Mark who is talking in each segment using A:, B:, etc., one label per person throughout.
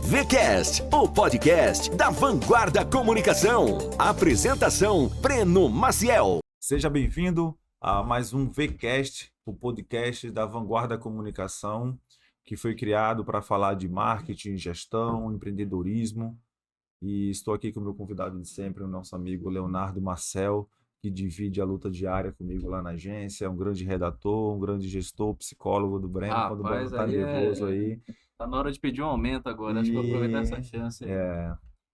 A: VCast, o podcast da Vanguarda Comunicação. Apresentação, Breno Maciel.
B: Seja bem-vindo a mais um VCast, o podcast da Vanguarda Comunicação, que foi criado para falar de marketing, gestão, empreendedorismo. E estou aqui com o meu convidado de sempre, o nosso amigo Leonardo Marcel, que divide a luta diária comigo lá na agência. É um grande redator, um grande gestor, psicólogo do Breno. Quando o Breno está nervoso aí.
C: Tá na hora de pedir um aumento agora, acho que vou aproveitar essa chance aí.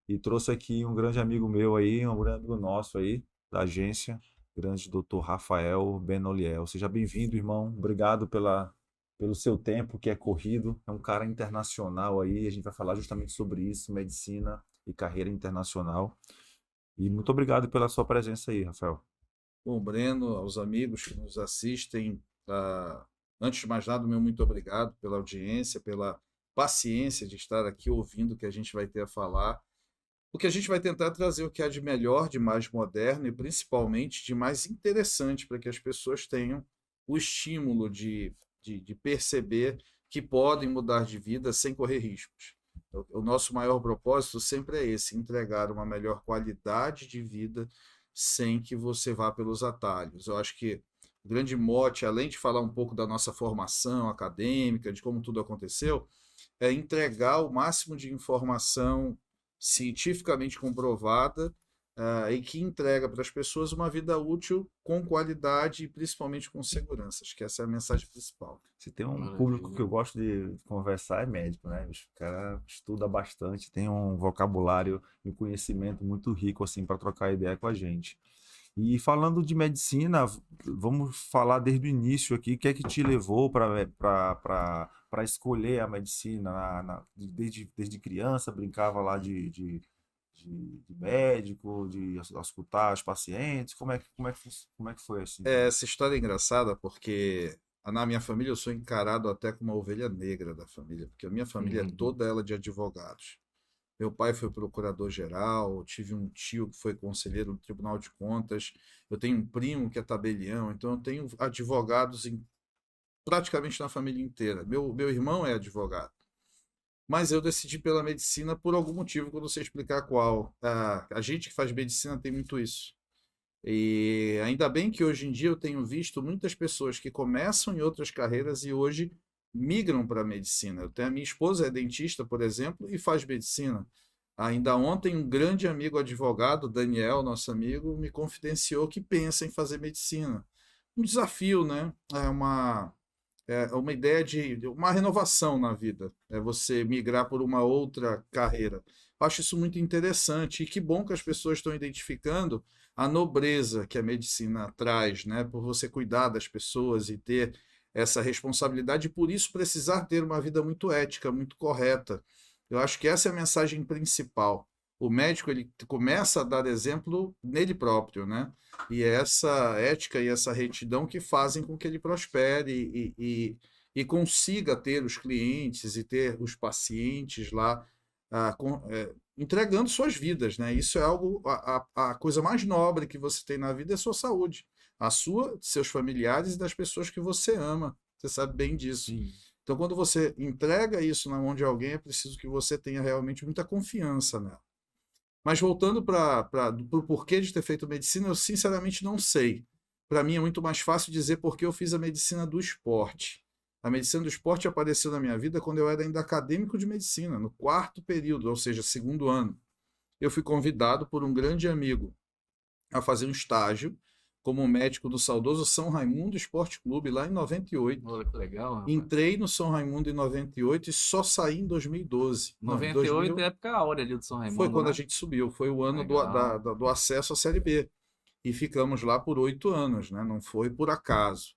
B: E trouxe aqui um grande amigo meu aí, um grande amigo nosso aí, da agência, grande doutor Rafael Benoliel. Seja bem-vindo, irmão. Obrigado pelo seu tempo, que é corrido. É um cara internacional aí, a gente vai falar justamente sobre isso, medicina e carreira internacional. E muito obrigado pela sua presença aí, Rafael.
D: Bom, Breno, aos amigos que nos assistem, antes de mais nada, meu muito obrigado pela audiência, pela paciência de estar aqui ouvindo o que a gente vai ter a falar. O que a gente vai tentar trazer o que há de melhor, de mais moderno e principalmente de mais interessante para que as pessoas tenham o estímulo de perceber que podem mudar de vida sem correr riscos. O nosso maior propósito sempre é esse, entregar uma melhor qualidade de vida sem que você vá pelos atalhos. Eu acho que o grande mote, além de falar um pouco da nossa formação acadêmica, de como tudo aconteceu, é entregar o máximo de informação cientificamente comprovada e que entrega para as pessoas uma vida útil com qualidade e principalmente com segurança. Acho que essa é a mensagem principal.
B: Se tem um público que eu gosto de conversar é médico, né? O cara estuda bastante, tem um vocabulário e um conhecimento muito rico assim para trocar ideia com a gente. E falando de medicina, vamos falar desde o início aqui, o que é que te levou para escolher a medicina? Desde criança, brincava lá de médico, de escutar os pacientes, como é que foi assim?
D: Essa história é engraçada porque na minha família eu sou encarado até como uma ovelha negra da família, porque a minha família é toda ela de advogados. Meu pai foi procurador-geral, tive um tio que foi conselheiro do Tribunal de Contas, eu tenho um primo que é tabelião, então eu tenho advogados praticamente na família inteira. Meu irmão é advogado. Mas eu decidi pela medicina por algum motivo, que eu não sei explicar qual. A gente que faz medicina tem muito isso. E ainda bem que hoje em dia eu tenho visto muitas pessoas que começam em outras carreiras e hoje migram para a medicina. A minha esposa é dentista, por exemplo, e faz medicina. Ainda ontem, um grande amigo advogado, Daniel, nosso amigo, me confidenciou que pensa em fazer medicina. Um desafio, né? É uma ideia de uma renovação na vida. É você migrar por uma outra carreira. Acho isso muito interessante e que bom que as pessoas estão identificando a nobreza que a medicina traz, né? Por você cuidar das pessoas e ter essa responsabilidade e por isso precisar ter uma vida muito ética, muito correta. Eu acho que essa é a mensagem principal. O médico ele começa a dar exemplo nele próprio, né? E é essa ética e essa retidão que fazem com que ele prospere e consiga ter os clientes e ter os pacientes lá entregando suas vidas, né? Isso é algo, a coisa mais nobre que você tem na vida é a sua saúde. A sua, de seus familiares e das pessoas que você ama. Você sabe bem disso.
B: Sim.
D: Então, quando você entrega isso na mão de alguém, é preciso que você tenha realmente muita confiança nela. Mas voltando para o porquê de ter feito medicina, eu sinceramente não sei. Para mim é muito mais fácil dizer porque eu fiz a medicina do esporte. A medicina do esporte apareceu na minha vida quando eu era ainda acadêmico de medicina, no 4º período, ou seja, 2º ano. Eu fui convidado por um grande amigo a fazer um estágio como médico do saudoso São Raimundo Esporte Clube, lá em 98.
C: Olha que legal, rapaz.
D: Entrei no São Raimundo em 98 e só saí em 2012.
C: 98 é a época áurea ali do São Raimundo.
D: Foi quando
C: né?
D: a gente subiu, foi o ano
C: Legal.
D: do acesso à Série B. E ficamos lá por 8 anos, né? Não foi por acaso.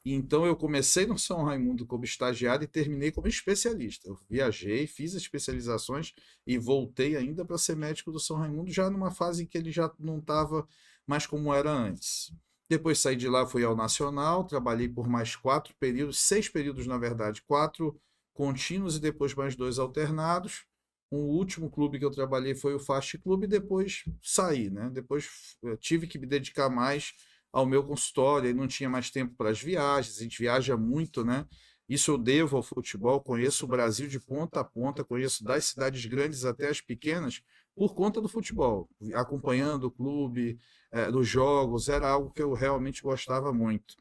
D: E então eu comecei no São Raimundo como estagiário e terminei como especialista. Eu viajei, fiz especializações e voltei ainda para ser médico do São Raimundo, já numa fase em que ele já não estava mais como era antes. Depois saí de lá, fui ao Nacional, trabalhei por mais 4 períodos, 6 períodos na verdade, 4 contínuos e depois mais 2 alternados. O último clube que eu trabalhei foi o Fast Club e depois saí, né? Depois tive que me dedicar mais ao meu consultório, e não tinha mais tempo para as viagens, a gente viaja muito, né? Isso eu devo ao futebol, conheço o Brasil de ponta a ponta, conheço das cidades grandes até as pequenas, por conta do futebol, acompanhando o clube, dos jogos, era algo que eu realmente gostava muito.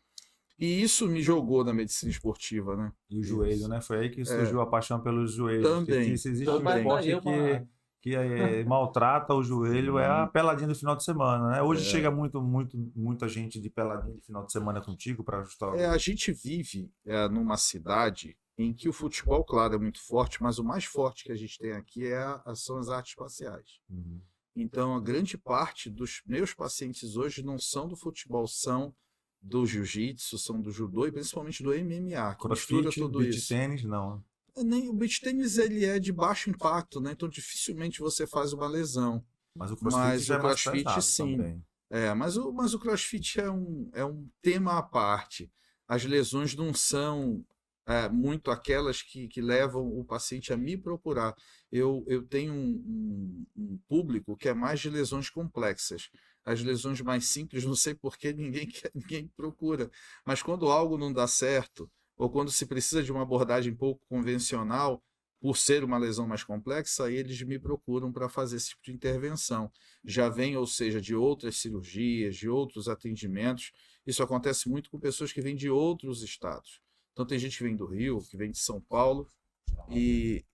D: E isso me jogou na medicina esportiva, né?
B: E o joelho, né? Foi aí que surgiu a paixão pelos joelhos. Porque
D: Também,
B: se existe um
D: também.
B: esporte que maltrata o joelho, é a peladinha do final de semana, né? Hoje chega muita gente de peladinha de final de semana contigo para ajustar.
D: A gente vive numa cidade em que o futebol, claro, é muito forte, mas o mais forte que a gente tem aqui são as artes marciais.
B: Uhum.
D: Então, a grande parte dos meus pacientes hoje não são do futebol, são do jiu-jitsu, são do judô e principalmente do MMA, que mistura
B: Crossfit,
D: tudo
B: beach
D: isso.
B: tênis, não.
D: Nem o beach tênis ele é de baixo impacto, né? Então dificilmente você faz uma lesão.
B: Mas o crossfit já é mais pesado
D: sim.
B: também.
D: Mas o crossfit é um tema à parte. As lesões não são muito aquelas que levam o paciente a me procurar. Eu tenho um público que é mais de lesões complexas. As lesões mais simples, não sei por que ninguém procura. Mas quando algo não dá certo, ou quando se precisa de uma abordagem pouco convencional, por ser uma lesão mais complexa, aí eles me procuram para fazer esse tipo de intervenção. Já vem, ou seja, de outras cirurgias, de outros atendimentos. Isso acontece muito com pessoas que vêm de outros estados. Então tem gente que vem do Rio, que vem de São Paulo, e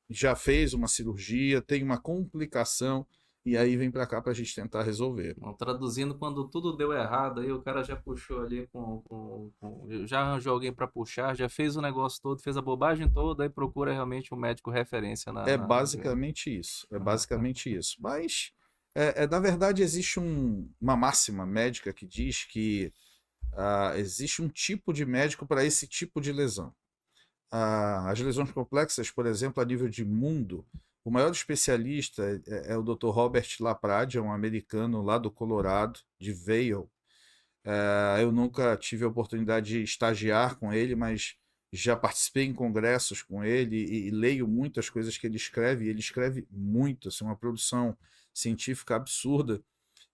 D: já fez uma cirurgia, tem uma complicação, e aí vem para cá para a gente tentar resolver.
C: Bom, traduzindo, quando tudo deu errado, aí o cara já puxou ali já arranjou alguém para puxar, já fez o negócio todo, fez a bobagem toda, aí procura realmente um médico referência
D: Basicamente isso. É basicamente isso. Mas, na verdade, existe uma máxima médica que diz que existe um tipo de médico para esse tipo de lesão. As lesões complexas, por exemplo, a nível de mundo, o maior especialista é o Dr. Robert LaPrade, um americano lá do Colorado, de Vail. Eu nunca tive a oportunidade de estagiar com ele, mas já participei em congressos com ele e leio muitas coisas que ele escreve. E ele escreve muito, assim, uma produção científica absurda.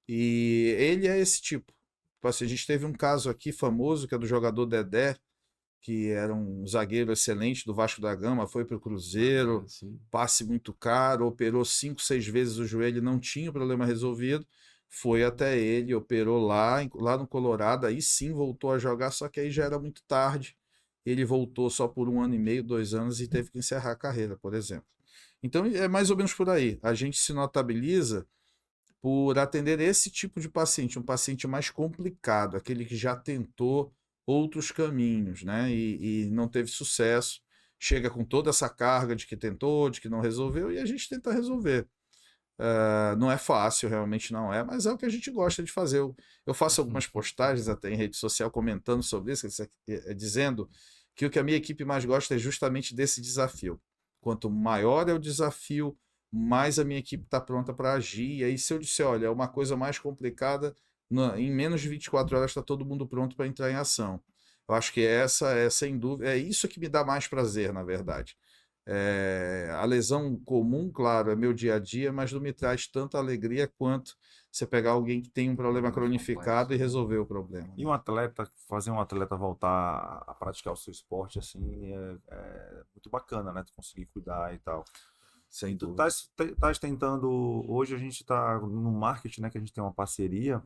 D: E ele é esse tipo. Assim, a gente teve um caso aqui famoso, que é do jogador Dedé, que era um zagueiro excelente do Vasco da Gama, foi para o Cruzeiro, passe muito caro, operou 5, 6 vezes o joelho, não tinha o problema resolvido, foi até ele, operou lá no Colorado, aí sim voltou a jogar, só que aí já era muito tarde, ele voltou só por 1 ano e meio, 2 anos e teve que encerrar a carreira, por exemplo. Então é mais ou menos por aí, a gente se notabiliza por atender esse tipo de paciente, um paciente mais complicado, aquele que já tentou outros caminhos, né? E não teve sucesso, chega com toda essa carga de que tentou, de que não resolveu, e a gente tenta resolver. Não é fácil, realmente não é, mas é o que a gente gosta de fazer. Eu faço algumas postagens até em rede social comentando sobre isso, dizendo que o que a minha equipe mais gosta é justamente desse desafio. Quanto maior é o desafio, mais a minha equipe está pronta para agir. E aí, se eu disser, olha, é uma coisa mais complicada, em menos de 24 horas está todo mundo pronto para entrar em ação. Eu acho que essa é, sem dúvida, é isso que me dá mais prazer, na verdade. A lesão comum, claro, é meu dia a dia, mas não me traz tanta alegria quanto você pegar alguém que tem um problema cronificado e resolver o problema.
B: E fazer um atleta voltar a praticar o seu esporte, assim, é muito bacana, né? Tu conseguir cuidar e tal.
D: Sem
B: Tu
D: dúvida.
B: estás tentando, hoje a gente está no marketing, né, que a gente tem uma parceria,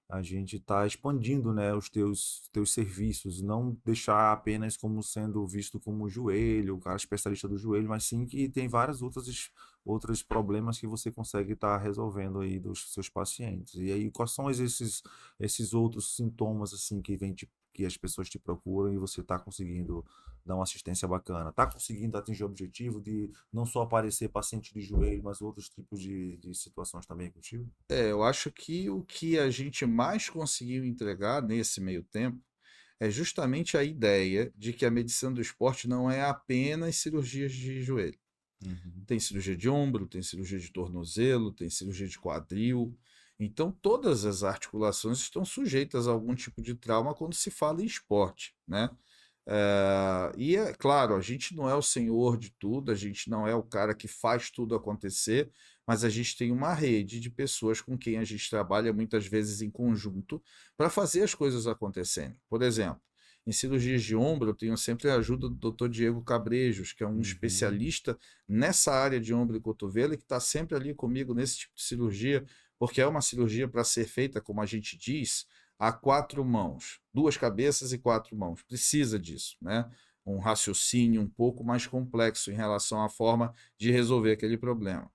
B: a gente está expandindo, né, os teus serviços, não deixar apenas como sendo visto como joelho, o cara especialista do joelho, mas sim que tem vários outros problemas que você consegue estar resolvendo aí dos seus pacientes. E aí, quais são esses outros sintomas, assim, que as pessoas te procuram e você está conseguindo dar uma assistência bacana? Está conseguindo atingir o objetivo de não só aparecer paciente de joelho, mas outros tipos de situações também contigo?
D: Eu acho que o que a gente mais conseguiu entregar nesse meio tempo é justamente a ideia de que a medicina do esporte não é apenas cirurgias de joelho.
B: Uhum.
D: Tem cirurgia de ombro, tem cirurgia de tornozelo, tem cirurgia de quadril. Então, todas as articulações estão sujeitas a algum tipo de trauma quando se fala em esporte, né? E é claro, a gente não é o senhor de tudo, a gente não é o cara que faz tudo acontecer, mas a gente tem uma rede de pessoas com quem a gente trabalha muitas vezes em conjunto para fazer as coisas acontecerem. Por exemplo, Em cirurgias de ombro, eu tenho sempre a ajuda do Dr. Diego Cabrejos, que é um especialista nessa área de ombro e cotovelo e que está sempre ali comigo nesse tipo de cirurgia, porque é uma cirurgia para ser feita, como a gente diz, a 4 mãos, 2 cabeças e 4 mãos. Precisa disso, né? Um raciocínio um pouco mais complexo em relação à forma de resolver aquele problema.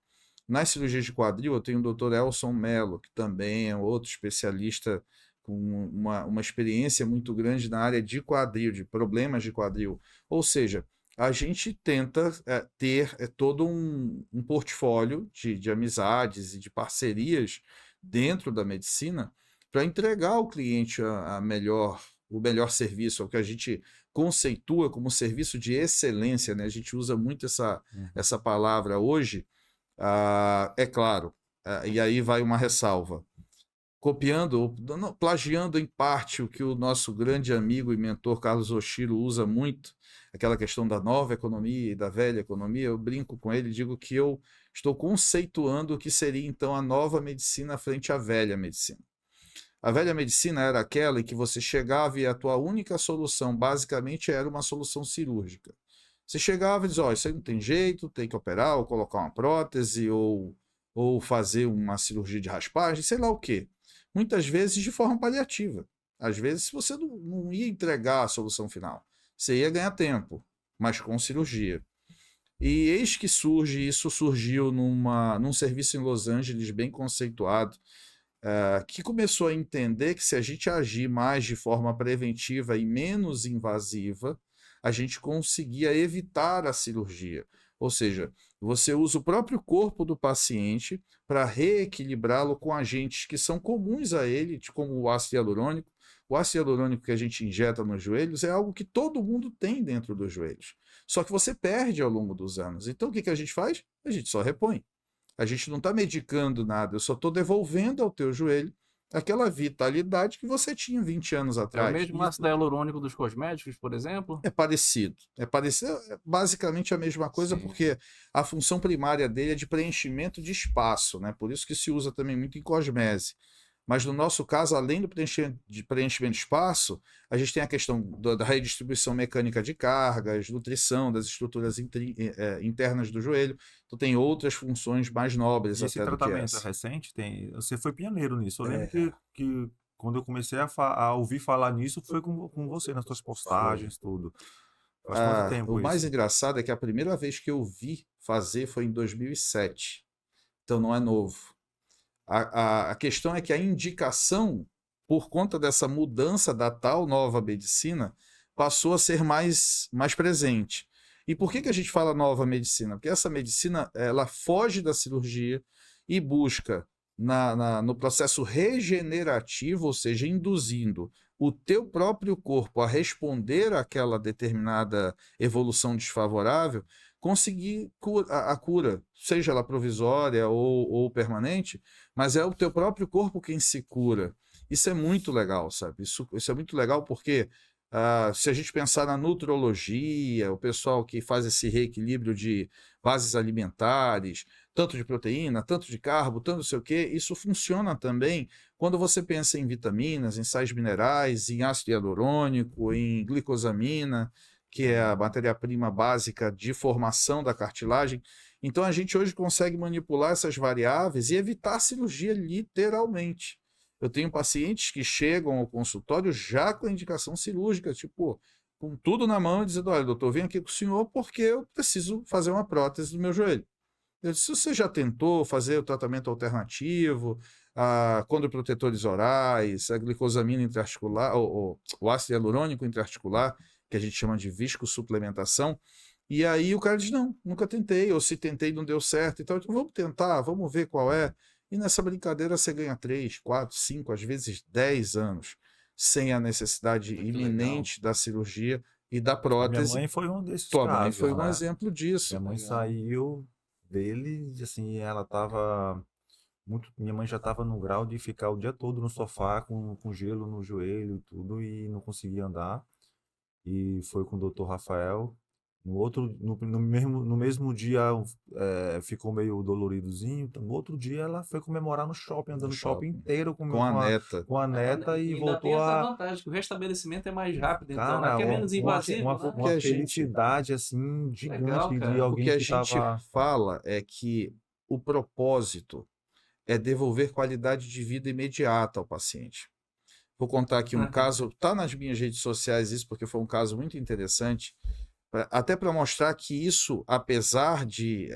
D: Nas cirurgias de quadril, eu tenho o Dr. Elson Mello, que também é outro especialista com uma experiência muito grande na área de quadril, de problemas de quadril. Ou seja, a gente tenta ter todo um portfólio de amizades e de parcerias dentro da medicina para entregar ao cliente o melhor serviço, o que a gente conceitua como serviço de excelência, né? A gente usa muito essa palavra hoje, é claro, e aí vai uma ressalva. Copiando, não, plagiando em parte o que o nosso grande amigo e mentor Carlos Oshiro usa muito, aquela questão da nova economia e da velha economia, eu brinco com ele e digo que eu estou conceituando o que seria então a nova medicina frente à velha medicina. A velha medicina era aquela em que você chegava e a tua única solução basicamente era uma solução cirúrgica. Você chegava e dizia, isso aí não tem jeito, tem que operar, ou colocar uma prótese, ou fazer uma cirurgia de raspagem, sei lá o quê. Muitas vezes de forma paliativa. Às vezes você não ia entregar a solução final. Você ia ganhar tempo, mas com cirurgia. E eis que isso surgiu num serviço em Los Angeles bem conceituado, que começou a entender que se a gente agir mais de forma preventiva e menos invasiva, a gente conseguia evitar a cirurgia. Ou seja, você usa o próprio corpo do paciente para reequilibrá-lo com agentes que são comuns a ele, como o ácido hialurônico. O ácido hialurônico que a gente injeta nos joelhos é algo que todo mundo tem dentro dos joelhos. Só que você perde ao longo dos anos. Então o que a gente faz? A gente só repõe. A gente não está medicando nada, eu só estou devolvendo ao teu joelho aquela vitalidade que você tinha 20 anos
C: É
D: atrás.
C: o mesmo ácido hialurônico dos cosméticos, por exemplo?
D: É parecido. É basicamente a mesma coisa,
C: Sim.
D: porque a função primária dele é de preenchimento de espaço, né? Por isso que se usa também muito em cosmese. Mas no nosso caso, além do preenchimento de espaço, a gente tem a questão da redistribuição mecânica de cargas, nutrição das estruturas internas do joelho. Então tem outras funções mais nobres
B: Esse
D: até do que
B: tratamento é
D: essa.
B: recente? Você foi pioneiro nisso. Eu lembro que quando eu comecei a ouvir falar nisso, foi com você, nas suas postagens, tudo. Faz quanto tempo
D: O mais
B: isso?
D: engraçado é que a primeira vez que eu vi fazer foi em 2007. Então não é novo. A questão é que a indicação, por conta dessa mudança da tal nova medicina, passou a ser mais presente. E por que a gente fala nova medicina? Porque essa medicina ela foge da cirurgia e busca no processo regenerativo, ou seja, induzindo o teu próprio corpo a responder àquela determinada evolução desfavorável, conseguir a cura, seja ela provisória ou permanente, mas é o teu próprio corpo quem se cura. Isso é muito legal, sabe? Isso é muito legal porque se a gente pensar na nutrologia, o pessoal que faz esse reequilíbrio de bases alimentares, tanto de proteína, tanto de carbo, tanto não sei o quê, isso funciona também quando você pensa em vitaminas, em sais minerais, em ácido hialurônico, em glicosamina, que é a matéria-prima básica de formação da cartilagem. Então a gente hoje consegue manipular essas variáveis e evitar a cirurgia literalmente. Eu tenho pacientes que chegam ao consultório já com a indicação cirúrgica, tipo, com tudo na mão, dizendo, olha, doutor, vim aqui com o senhor porque eu preciso fazer uma prótese do meu joelho. Eu disse, você já tentou fazer o tratamento alternativo, condroprotetores orais, a glicosamina intraarticular, o ácido hialurônico intraarticular, que a gente chama de viscosuplementação? E aí o cara diz, não, nunca tentei, ou se tentei não deu certo e tal. Então vamos tentar, vamos ver qual é. E nessa brincadeira você ganha 3, 4, 5, às vezes 10 anos, sem a necessidade iminente da cirurgia e da
B: A minha
D: prótese.
B: mãe foi um desses
D: Tua mãe
B: casos,
D: foi um
B: né?
D: exemplo disso.
B: Minha mãe saiu dele, e, assim, ela tava muito. Minha mãe já estava no grau de ficar o dia todo no sofá com gelo no joelho e tudo, e não conseguia andar. E foi com o Dr. Rafael. No mesmo dia ficou meio doloridozinho. Então, no outro dia ela foi comemorar no shopping, andando no shopping inteiro
D: Com a neta.
B: com a neta e
C: ainda
B: voltou
C: tem essa
B: a.
C: vantagem, que o restabelecimento é mais rápido, então, né?
B: Cara,
C: Que é menos invasivo, né?
B: uma felicidade assim gigante
C: Legal,
B: de
C: cara.
D: O
B: alguém
D: que a
B: que
D: gente
B: tava.
D: fala é que o propósito é devolver qualidade de vida imediata ao paciente. Vou contar aqui um caso, tá nas minhas redes sociais isso, porque foi um caso muito interessante, até para mostrar que isso, apesar de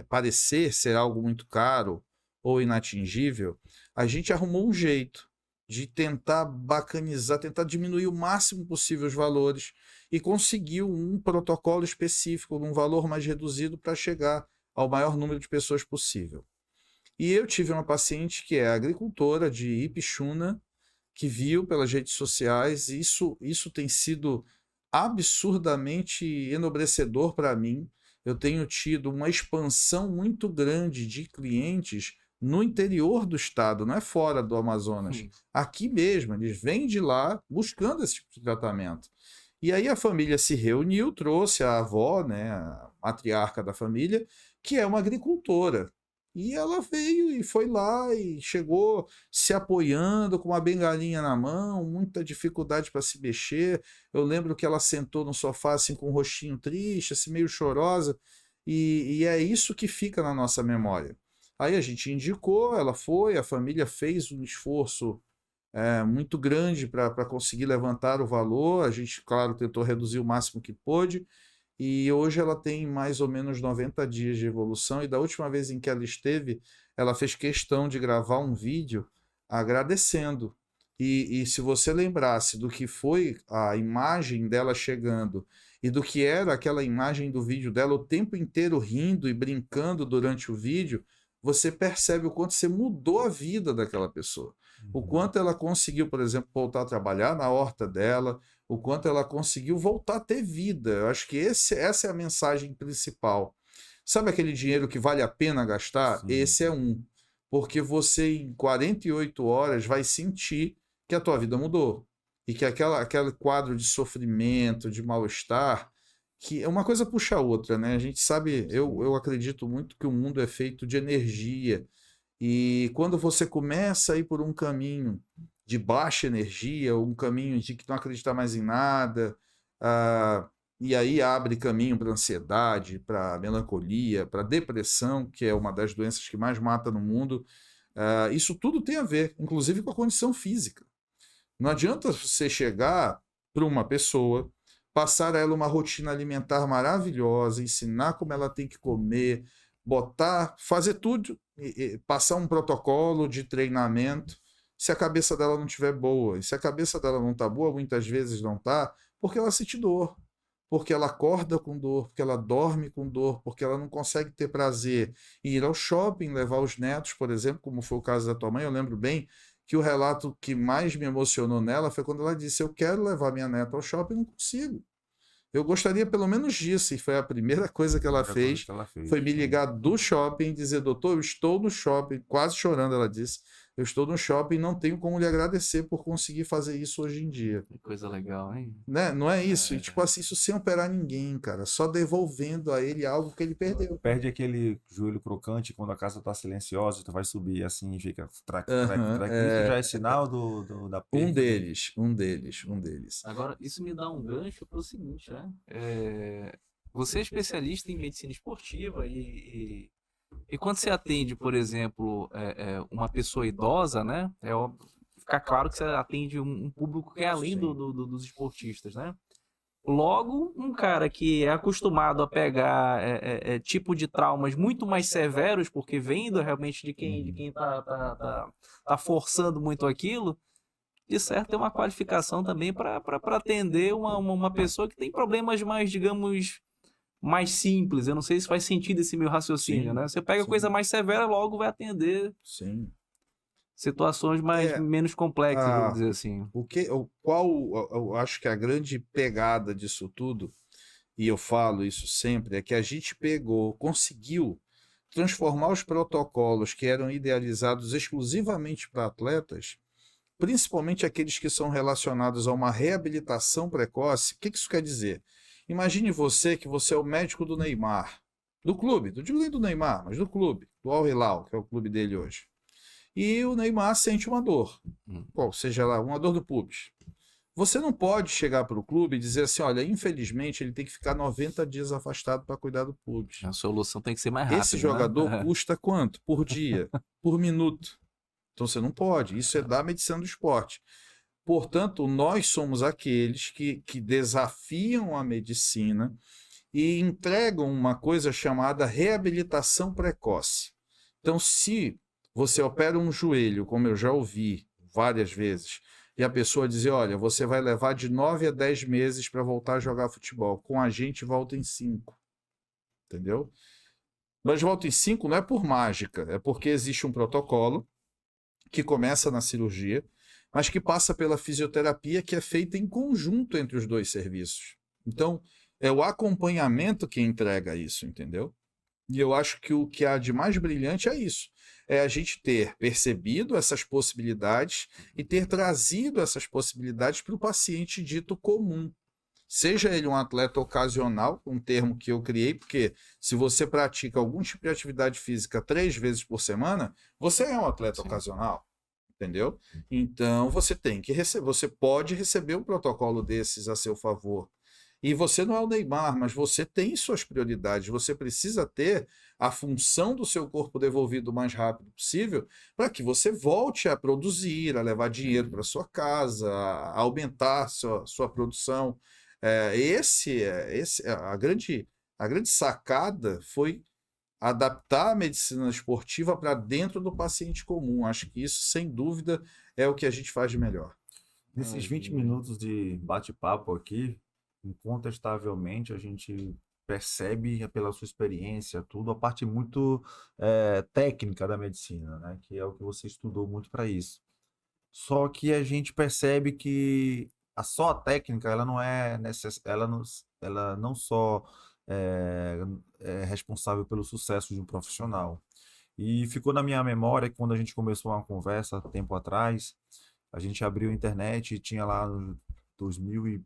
D: parecer ser algo muito caro ou inatingível, a gente arrumou um jeito de tentar bacanizar, tentar diminuir o máximo possível os valores e conseguiu um protocolo específico, num valor mais reduzido para chegar ao maior número de pessoas possível. E eu tive uma paciente que é agricultora de Ipixuna, que viu pelas redes sociais, e isso tem sido absurdamente enobrecedor para mim. Eu tenho tido uma expansão muito grande de clientes no interior do estado, não é fora do Amazonas. Aqui mesmo, eles vêm de lá buscando esse tipo de tratamento. E aí a família se reuniu, trouxe a avó, né, a matriarca da família, que é uma agricultora. E ela veio e foi lá e chegou se apoiando com uma bengalinha na mão, muita dificuldade para se mexer. Eu lembro que ela sentou no sofá assim com um rostinho triste, assim meio chorosa, e é isso que fica na nossa memória. Aí a gente indicou, ela foi, a família fez um esforço muito grande para conseguir levantar o valor. A gente, claro, tentou reduzir o máximo que pôde. E hoje ela tem mais ou menos 90 dias de evolução, e da última vez em que ela esteve, ela fez questão de gravar um vídeo agradecendo. E se você lembrasse do que foi a imagem dela chegando e do que era aquela imagem do vídeo dela o tempo inteiro rindo e brincando durante o vídeo, você percebe o quanto você mudou a vida daquela pessoa. O quanto ela conseguiu, por exemplo, voltar a trabalhar na horta dela, o quanto ela conseguiu voltar a ter vida. Eu acho que essa é a mensagem principal. Sabe aquele dinheiro que vale a pena gastar?
B: Sim.
D: Esse é um. Porque você, em 48 horas, vai sentir que a tua vida mudou. E que aquele quadro de sofrimento, de mal-estar, que uma coisa puxa a outra, né? A gente sabe, eu acredito muito que o mundo é feito de energia. E quando você começa a ir por um caminho de baixa energia, um caminho de que não acredita mais em nada, e aí abre caminho para ansiedade, para melancolia, para depressão, que é uma das doenças que mais mata no mundo. Isso tudo tem a ver, inclusive com a condição física. Não adianta você chegar para uma pessoa, passar a ela uma rotina alimentar maravilhosa, ensinar como ela tem que comer, fazer tudo, passar um protocolo de treinamento, se a cabeça dela não estiver boa. E se a cabeça dela não está boa, muitas vezes não está, porque ela sente dor, porque ela acorda com dor, porque ela dorme com dor, porque ela não consegue ter prazer em ir ao shopping, levar os netos, por exemplo, como foi o caso da tua mãe. Eu lembro bem que o relato que mais me emocionou nela foi quando ela disse: eu quero levar minha neta ao shopping, não consigo. Eu gostaria pelo menos disso, e foi a primeira coisa que ela fez, foi me ligar do shopping e dizer: doutor, eu estou no shopping, quase chorando, ela disse, eu estou no shopping e não tenho como lhe agradecer por conseguir fazer isso hoje em dia.
C: Que coisa legal, hein?
D: Né? Não é isso? E tipo assim, isso sem operar ninguém, cara, só devolvendo a ele algo que ele perdeu.
B: Perde aquele joelho crocante quando a casa está silenciosa, tu vai subir assim e fica trac, trac, trac. Isso já é sinal da perda.
D: Um deles.
C: Agora, isso me dá um gancho para o seguinte, né? Você é especialista em medicina esportiva e quando você atende, por exemplo, uma pessoa idosa, né? Fica claro que você atende um público que é além dos esportistas, né? Logo, um cara que é acostumado a pegar tipo de traumas muito mais severos, porque vem realmente de quem tá forçando muito aquilo, de certo tem uma qualificação também para atender uma pessoa que tem problemas mais, digamos, mais simples. Eu não sei se faz sentido esse meu raciocínio, né? Você pega coisa mais severa, logo vai atender situações menos complexas, vamos dizer assim.
D: Eu acho que a grande pegada disso tudo, e eu falo isso sempre, é que a gente conseguiu transformar os protocolos que eram idealizados exclusivamente para atletas, principalmente aqueles que são relacionados a uma reabilitação precoce. O que isso quer dizer? Imagine você que você é o médico do Neymar, do clube, não digo nem do Neymar, mas do clube, do Al Hilal, que é o clube dele hoje. E o Neymar sente uma dor, qual seja lá, uma dor do pubis. Você não pode chegar para o clube e dizer assim, olha, infelizmente ele tem que ficar 90 dias afastado para cuidar do pubis.
C: A solução tem que ser mais rápida.
D: Esse jogador
C: né?
D: custa quanto? Por dia? Por minuto? Então você não pode. Isso é da medicina do esporte. Portanto, nós somos aqueles que desafiam a medicina e entregam uma coisa chamada reabilitação precoce. Então, se você opera um joelho, como eu já ouvi várias vezes, e a pessoa dizer, olha, você vai levar de 9 a 10 meses para voltar a jogar futebol. Com a gente, volta em 5. Entendeu? Mas volta em 5 não é por mágica, é porque existe um protocolo que começa na cirurgia, mas que passa pela fisioterapia que é feita em conjunto entre os dois serviços. Então, é o acompanhamento que entrega isso, entendeu? E eu acho que o que há de mais brilhante é isso. É a gente ter percebido essas possibilidades e ter trazido essas possibilidades para o paciente dito comum. Seja ele um atleta ocasional, um termo que eu criei, porque se você pratica algum tipo de atividade física 3 vezes por semana, você é um atleta ocasional, entendeu? Então você tem que receber, você pode receber um protocolo desses a seu favor. E você não é o Neymar, mas você tem suas prioridades. Você precisa ter a função do seu corpo devolvido o mais rápido possível para que você volte a produzir, a levar dinheiro para sua casa, a aumentar sua produção. A grande sacada foi adaptar a medicina esportiva para dentro do paciente comum. Acho que isso, sem dúvida, é o que a gente faz de melhor.
B: Nesses 20 minutos de bate-papo aqui, incontestavelmente a gente percebe pela sua experiência, tudo, a parte muito técnica da medicina, né? Que é o que você estudou muito para isso. Só que a gente percebe que só a técnica, ela não é ela não só é responsável pelo sucesso de um profissional. E ficou na minha memória que quando a gente começou uma conversa tempo atrás, a gente abriu a internet e tinha lá no 2000 e,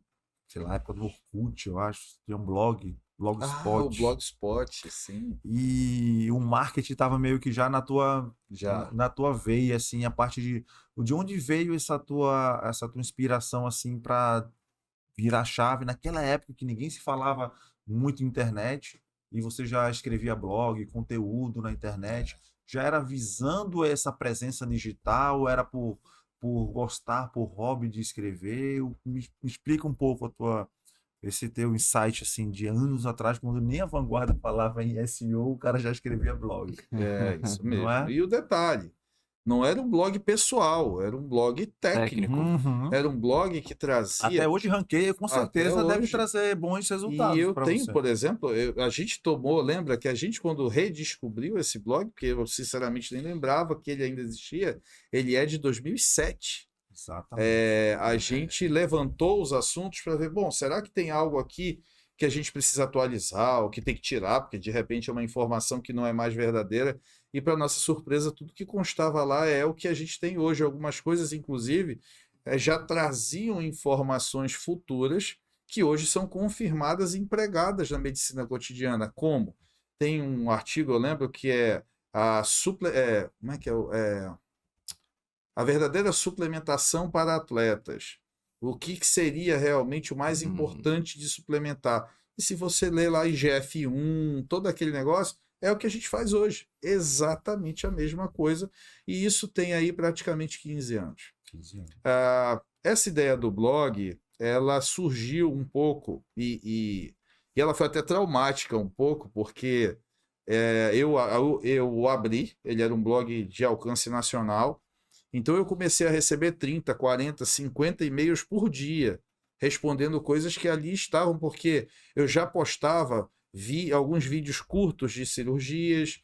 B: sei lá, época do Orkut, eu acho, tinha um Blogspot.
D: O Blogspot, sim.
B: E o marketing estava meio que já na tua veia, assim, a parte de onde veio essa tua inspiração, assim, para virar chave naquela época que ninguém se falava muito internet e você já escrevia blog, conteúdo na internet, já era visando essa presença digital, era por gostar, por hobby de escrever? Me explica um pouco esse teu insight, assim, de anos atrás, quando nem a Vanguarda falava em SEO, o cara já escrevia blog.
D: É, isso mesmo.
B: Não é?
D: E o detalhe, não era um blog pessoal, era um blog técnico.
B: Uhum.
D: Era um blog que trazia...
B: Até hoje ranqueia, com certeza
D: Até
B: deve
D: hoje.
B: trazer bons resultados
D: E eu
B: para
D: tenho,
B: você.
D: por exemplo, a gente lembra que a gente quando redescobriu esse blog, porque eu sinceramente nem lembrava que ele ainda existia, ele é de 2007.
B: Exatamente.
D: A gente levantou os assuntos para ver, bom, será que tem algo aqui que a gente precisa atualizar, ou que tem que tirar, porque de repente é uma informação que não é mais verdadeira, e para nossa surpresa, tudo que constava lá é o que a gente tem hoje. Algumas coisas, inclusive, já traziam informações futuras que hoje são confirmadas e empregadas na medicina cotidiana. Como? Tem um artigo, eu lembro, que é como é que é? A verdadeira suplementação para atletas. O que seria realmente o mais importante de suplementar? E se você ler lá IGF-1, todo aquele negócio, é o que a gente faz hoje. Exatamente a mesma coisa. E isso tem aí praticamente 15 anos.
B: 15 anos.
D: Essa ideia do blog, ela surgiu um pouco e ela foi até traumática um pouco, porque eu abri, ele era um blog de alcance nacional, então eu comecei a receber 30, 40, 50 e-mails por dia, respondendo coisas que ali estavam, porque eu já postava alguns vídeos curtos de cirurgias,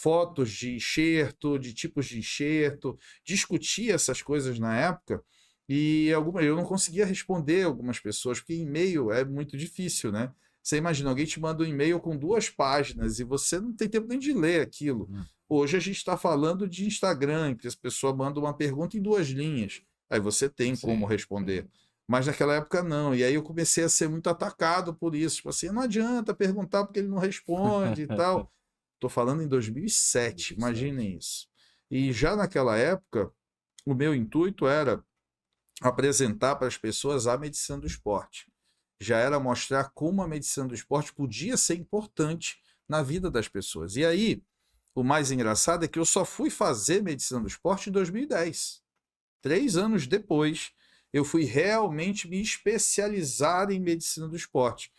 D: fotos de enxerto, de tipos de enxerto, discutia essas coisas na época, e eu não conseguia responder algumas pessoas, porque e-mail é muito difícil, né? Você imagina, alguém te manda um e-mail com 2 páginas e você não tem tempo nem de ler aquilo. Hoje a gente está falando de Instagram, que as pessoas mandam uma pergunta em 2 linhas. Aí você tem como responder. Mas naquela época não. E aí eu comecei a ser muito atacado por isso. Tipo assim, não adianta perguntar porque ele não responde e tal. Tô falando em 2007, imaginem isso. E já naquela época, o meu intuito era apresentar para as pessoas a medicina do esporte. Já era mostrar como a medicina do esporte podia ser importante na vida das pessoas. E aí, o mais engraçado é que eu só fui fazer medicina do esporte em 2010. 3 anos depois, eu fui realmente me especializar em medicina do esporte.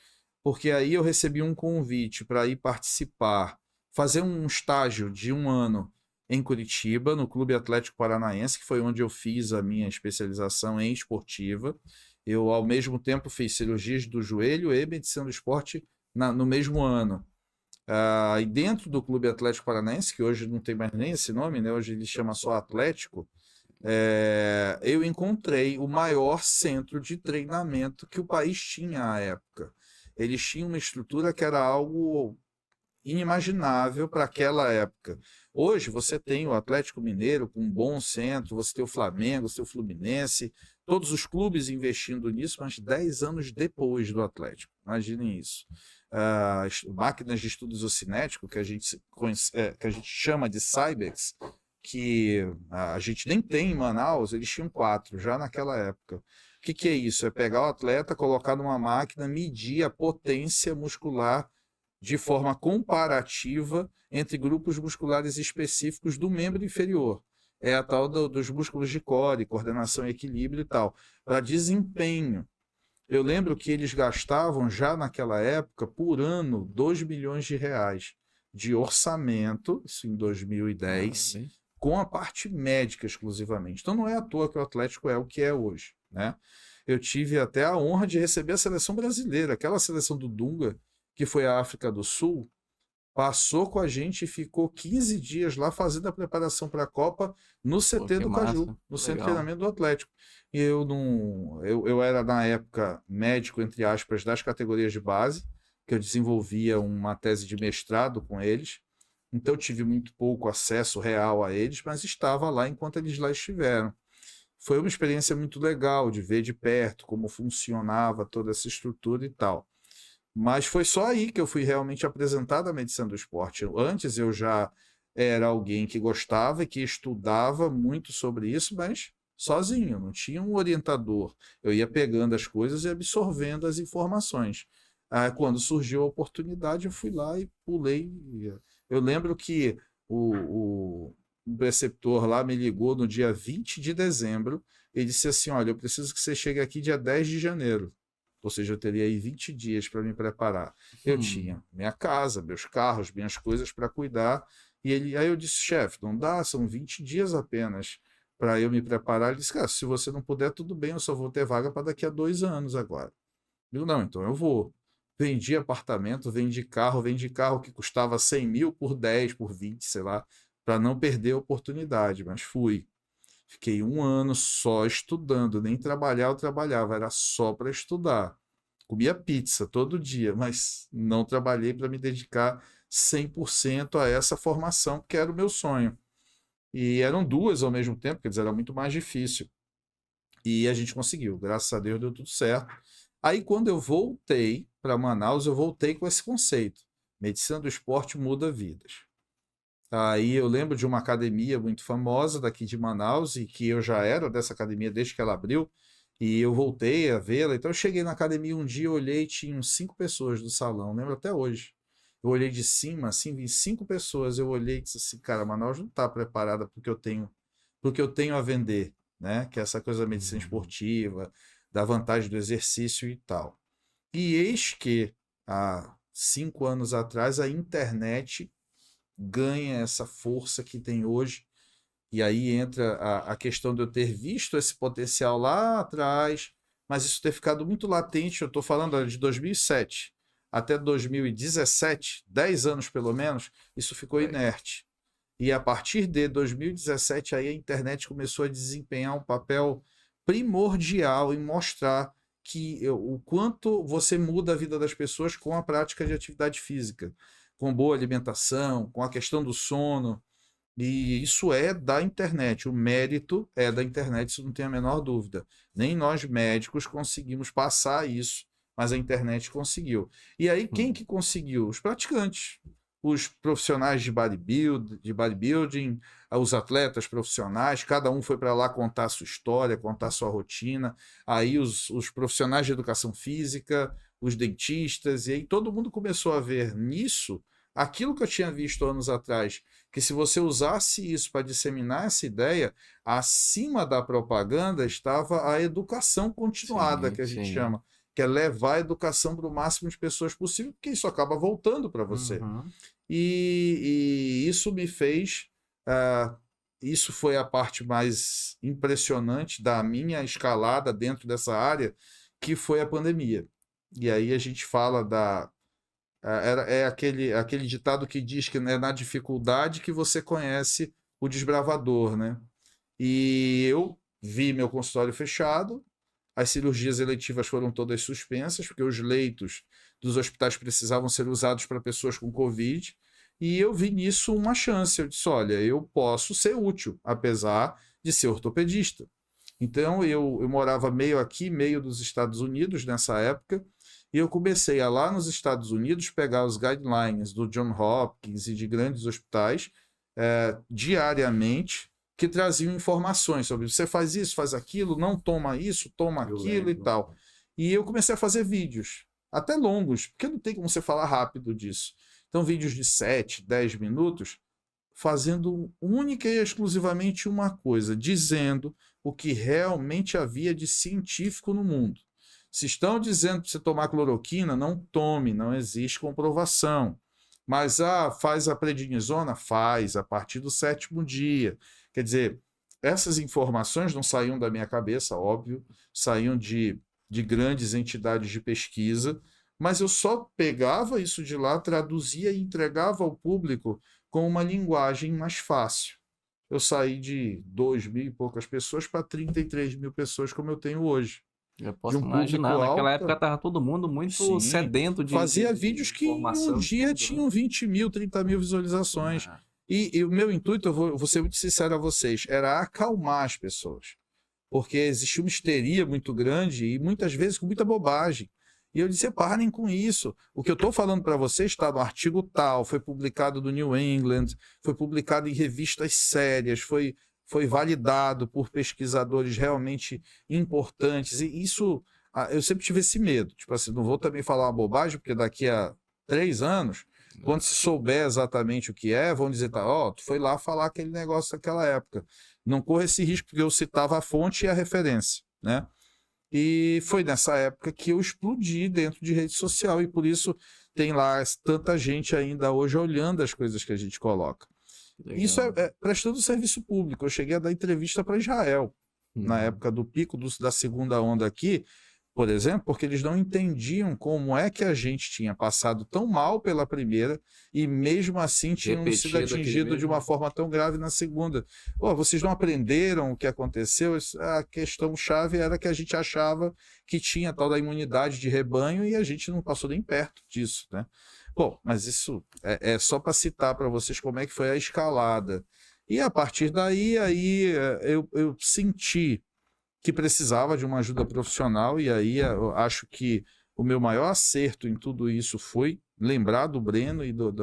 D: Porque aí eu recebi um convite para ir participar, fazer um estágio de 1 ano em Curitiba, no Clube Atlético Paranaense, que foi onde eu fiz a minha especialização em esportiva. Eu, ao mesmo tempo, fiz cirurgias do joelho e medicina do esporte no mesmo ano. E dentro do Clube Atlético Paranaense, que hoje não tem mais nem esse nome, né? Hoje ele chama só Atlético, eu encontrei o maior centro de treinamento que o país tinha à época. Eles tinham uma estrutura que era algo inimaginável para aquela época. Hoje você tem o Atlético Mineiro com um bom centro, você tem o Flamengo, você tem o Fluminense, todos os clubes investindo nisso, mas 10 anos depois do Atlético. Imaginem isso. Máquinas de estudo isocinético, que a gente chama de Cybex, que a gente nem tem em Manaus, eles tinham 4 já naquela época. O que é isso? É pegar o atleta, colocar numa máquina, medir a potência muscular de forma comparativa entre grupos musculares específicos do membro inferior. É a tal dos músculos de core, coordenação e equilíbrio e tal, para desempenho. Eu lembro que eles gastavam já naquela época, por ano, 2 milhões de reais de orçamento, isso em 2010, com a parte médica exclusivamente. Então não é à toa que o Atlético é o que é hoje, né? Eu tive até a honra de receber a seleção brasileira, aquela seleção do Dunga, que foi à África do Sul, passou com a gente e ficou 15 dias lá fazendo a preparação para a Copa no CT do Caju, no centro de treinamento do Atlético. E eu era, na época, médico, entre aspas, das categorias de base, que eu desenvolvia uma tese de mestrado com eles. Então, eu tive muito pouco acesso real a eles, mas estava lá enquanto eles lá estiveram. Foi uma experiência muito legal de ver de perto como funcionava toda essa estrutura e tal. Mas foi só aí que eu fui realmente apresentado à medicina do esporte. Antes eu já era alguém que gostava e que estudava muito sobre isso, mas sozinho, não tinha um orientador. Eu ia pegando as coisas e absorvendo as informações. Quando surgiu a oportunidade, eu fui lá e pulei. Eu lembro que o preceptor lá me ligou no dia 20 de dezembro e disse assim, olha, eu preciso que você chegue aqui dia 10 de janeiro. Ou seja, eu teria aí 20 dias para me preparar. Eu tinha minha casa, meus carros, minhas coisas para cuidar. Aí eu disse, chefe, não dá, são 20 dias apenas para eu me preparar. Ele disse, cara, se você não puder, tudo bem, eu só vou ter vaga para daqui a 2 anos agora. Eu, não, então eu vou. Vendi apartamento, vendi carro que custava 100 mil por 10, por 20, sei lá, para não perder a oportunidade, mas fui. Fiquei 1 ano só estudando, nem trabalhar eu trabalhava, era só para estudar. Comia pizza todo dia, mas não trabalhei para me dedicar 100% a essa formação, que era o meu sonho. E eram 2 ao mesmo tempo, quer dizer, era muito mais difícil. E a gente conseguiu, graças a Deus deu tudo certo. Aí quando eu voltei para Manaus, eu voltei com esse conceito. Medicina do esporte muda vidas. Aí eu lembro de uma academia muito famosa daqui de Manaus, e que eu já era dessa academia desde que ela abriu, e eu voltei a vê-la. Então eu cheguei na academia um dia, olhei, tinham 5 pessoas do salão, lembro até hoje. Eu olhei de cima, assim, vi 5 pessoas, eu olhei e disse assim, cara, Manaus não está preparada para o que eu tenho a vender, né? Que é essa coisa da medicina esportiva, da vantagem do exercício e tal. E eis que, há 5 anos atrás, a internet ganha essa força que tem hoje, e aí entra a questão de eu ter visto esse potencial lá atrás, mas isso ter ficado muito latente. Eu estou falando de 2007 até 2017, 10 anos pelo menos, isso ficou inerte. E a partir de 2017, aí a internet começou a desempenhar um papel primordial em mostrar o quanto você muda a vida das pessoas com a prática de atividade física, com boa alimentação, com a questão do sono. E isso é da internet, o mérito é da internet, isso não tem a menor dúvida. Nem nós médicos conseguimos passar isso, mas a internet conseguiu. E aí, quem que conseguiu? Os praticantes, os profissionais de bodybuilding, os atletas profissionais, cada um foi para lá contar a sua história, contar a sua rotina. Aí os profissionais de educação física, os dentistas, e aí todo mundo começou a ver nisso aquilo que eu tinha visto anos atrás, que se você usasse isso para disseminar essa ideia, acima da propaganda estava a educação continuada,
C: Sim,
D: que a gente
C: sim.
D: chama, que é levar a educação para o máximo de pessoas possível, porque isso acaba voltando para você.
B: Uhum.
D: E isso me fez. Isso foi a parte mais impressionante da minha escalada dentro dessa área, que foi a pandemia. E aí a gente fala da. É aquele ditado que diz que é na dificuldade que você conhece o desbravador, né? E eu vi meu consultório fechado, as cirurgias eletivas foram todas suspensas, porque os leitos dos hospitais precisavam ser usados para pessoas com Covid, e eu vi nisso uma chance. Eu disse: olha, eu posso ser útil, apesar de ser ortopedista. Então eu morava meio aqui, meio dos Estados Unidos nessa época, e eu comecei a lá nos Estados Unidos pegar os guidelines do John Hopkins e de grandes hospitais diariamente, que traziam informações sobre você faz isso, faz aquilo, não toma isso, toma
B: Eu
D: aquilo e
B: lembro.
D: tal. E eu comecei a fazer vídeos, até longos, porque não tem como você falar rápido disso. Então, vídeos de 7, 10 minutos, fazendo única e exclusivamente uma coisa, dizendo o que realmente havia de científico no mundo. Se estão dizendo para você tomar cloroquina, não tome, não existe comprovação. Mas faz a prednisona? Faz, a partir do 7º dia. Quer dizer, essas informações não saíam da minha cabeça, óbvio, saíam de grandes entidades de pesquisa, mas eu só pegava isso de lá, traduzia e entregava ao público com uma linguagem mais fácil. Eu saí de 2.000 e poucas pessoas para 33 mil pessoas, como eu tenho hoje.
C: Eu
D: De
C: posso
D: um
C: imaginar,
D: público
C: naquela
D: alto.
C: época tava todo mundo muito
D: Sim,
C: sedento de
D: fazia vídeos que em
C: informação,
D: um dia
C: tudo, né?
D: tinham 20 mil, 30 mil visualizações.
C: Ah,
D: E o meu intuito, eu vou ser muito sincero a vocês, era acalmar as pessoas. Porque existia uma histeria muito grande e muitas vezes com muita bobagem. E eu dizia: parem com isso. O que eu estou falando para vocês está no artigo tal, foi publicado no New England, foi publicado em revistas sérias, foi validado por pesquisadores realmente importantes. E isso, eu sempre tive esse medo. Tipo assim, não vou também falar uma bobagem, porque daqui a 3 anos, quando se souber exatamente o que é, vão dizer: tá, ó, tu foi lá falar aquele negócio daquela época. Não corra esse risco, porque eu citava a fonte e a referência, né? E foi nessa época que eu explodi dentro de rede social, e por isso tem lá tanta gente ainda hoje olhando as coisas que a gente coloca.
C: legal.
D: Isso é prestando serviço público. Eu cheguei a dar entrevista para Israel, na época do pico da segunda onda aqui, por exemplo, porque eles não entendiam como é que a gente tinha passado tão mal pela primeira e mesmo assim tinham sido
C: Repetido aquele
D: atingidos de
C: mesmo.
D: uma forma tão grave na segunda. Pô, vocês não aprenderam o que aconteceu? A questão chave era que a gente achava que tinha tal da imunidade de rebanho e a gente não passou nem perto disso, né? Bom, mas isso é só para citar para vocês como é que foi a escalada. E a partir daí, eu senti que precisava de uma ajuda profissional, e aí eu acho que o meu maior acerto em tudo isso foi lembrar do Breno e do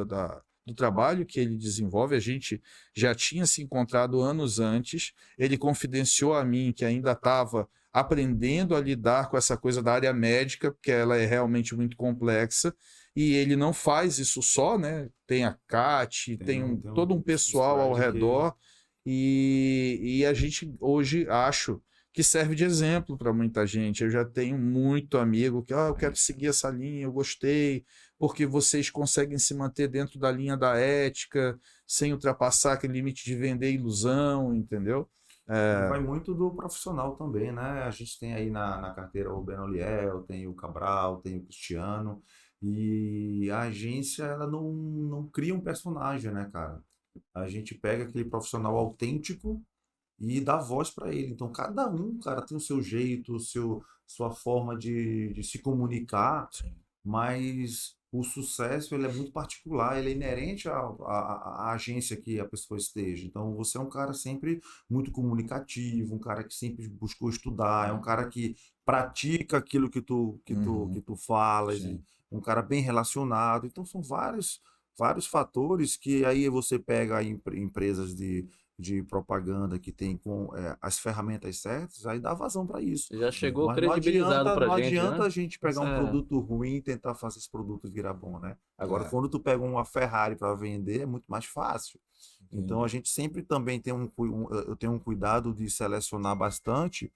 D: trabalho que ele desenvolve. A gente já tinha se encontrado anos antes, ele confidenciou a mim que ainda estava aprendendo a lidar com essa coisa da área médica, porque ela é realmente muito complexa, e ele não faz isso só, né? Tem a Cat, tem todo um pessoal ao redor, e a gente hoje acho que serve de exemplo para muita gente. Eu já tenho muito amigo que eu quero seguir essa linha, eu gostei, porque vocês conseguem se manter dentro da linha da ética, sem ultrapassar aquele limite de vender ilusão, entendeu?
B: Vai muito do profissional também, né? A gente tem aí na carteira o Benoliel, tem o Cabral, tem o Cristiano, e a agência, ela não cria um personagem, né, cara? A gente pega aquele profissional autêntico e dá voz para ele. Então, cada um, cara, tem o seu jeito, sua forma de se comunicar,
D: Sim.
B: mas o sucesso ele é muito particular, ele é inerente à agência que a pessoa esteja. Então, você é um cara sempre muito comunicativo, um cara que sempre buscou estudar, é um cara que pratica aquilo que tu falas,
D: Sim.
B: um cara bem relacionado. Então, são vários fatores que aí você pega aí empresas de propaganda que tem as ferramentas certas, aí dá vazão para isso.
C: Já chegou
B: Mas não
C: credibilizado
B: adianta,
C: pra
B: não
C: gente,
B: adianta
C: né?
B: a gente pegar um
C: É.
B: produto ruim e tentar fazer esse produto virar bom, né? Agora,
D: Claro.
B: quando tu pega uma Ferrari para vender, é muito mais fácil. Então, a gente sempre também tem eu tenho um cuidado de selecionar bastante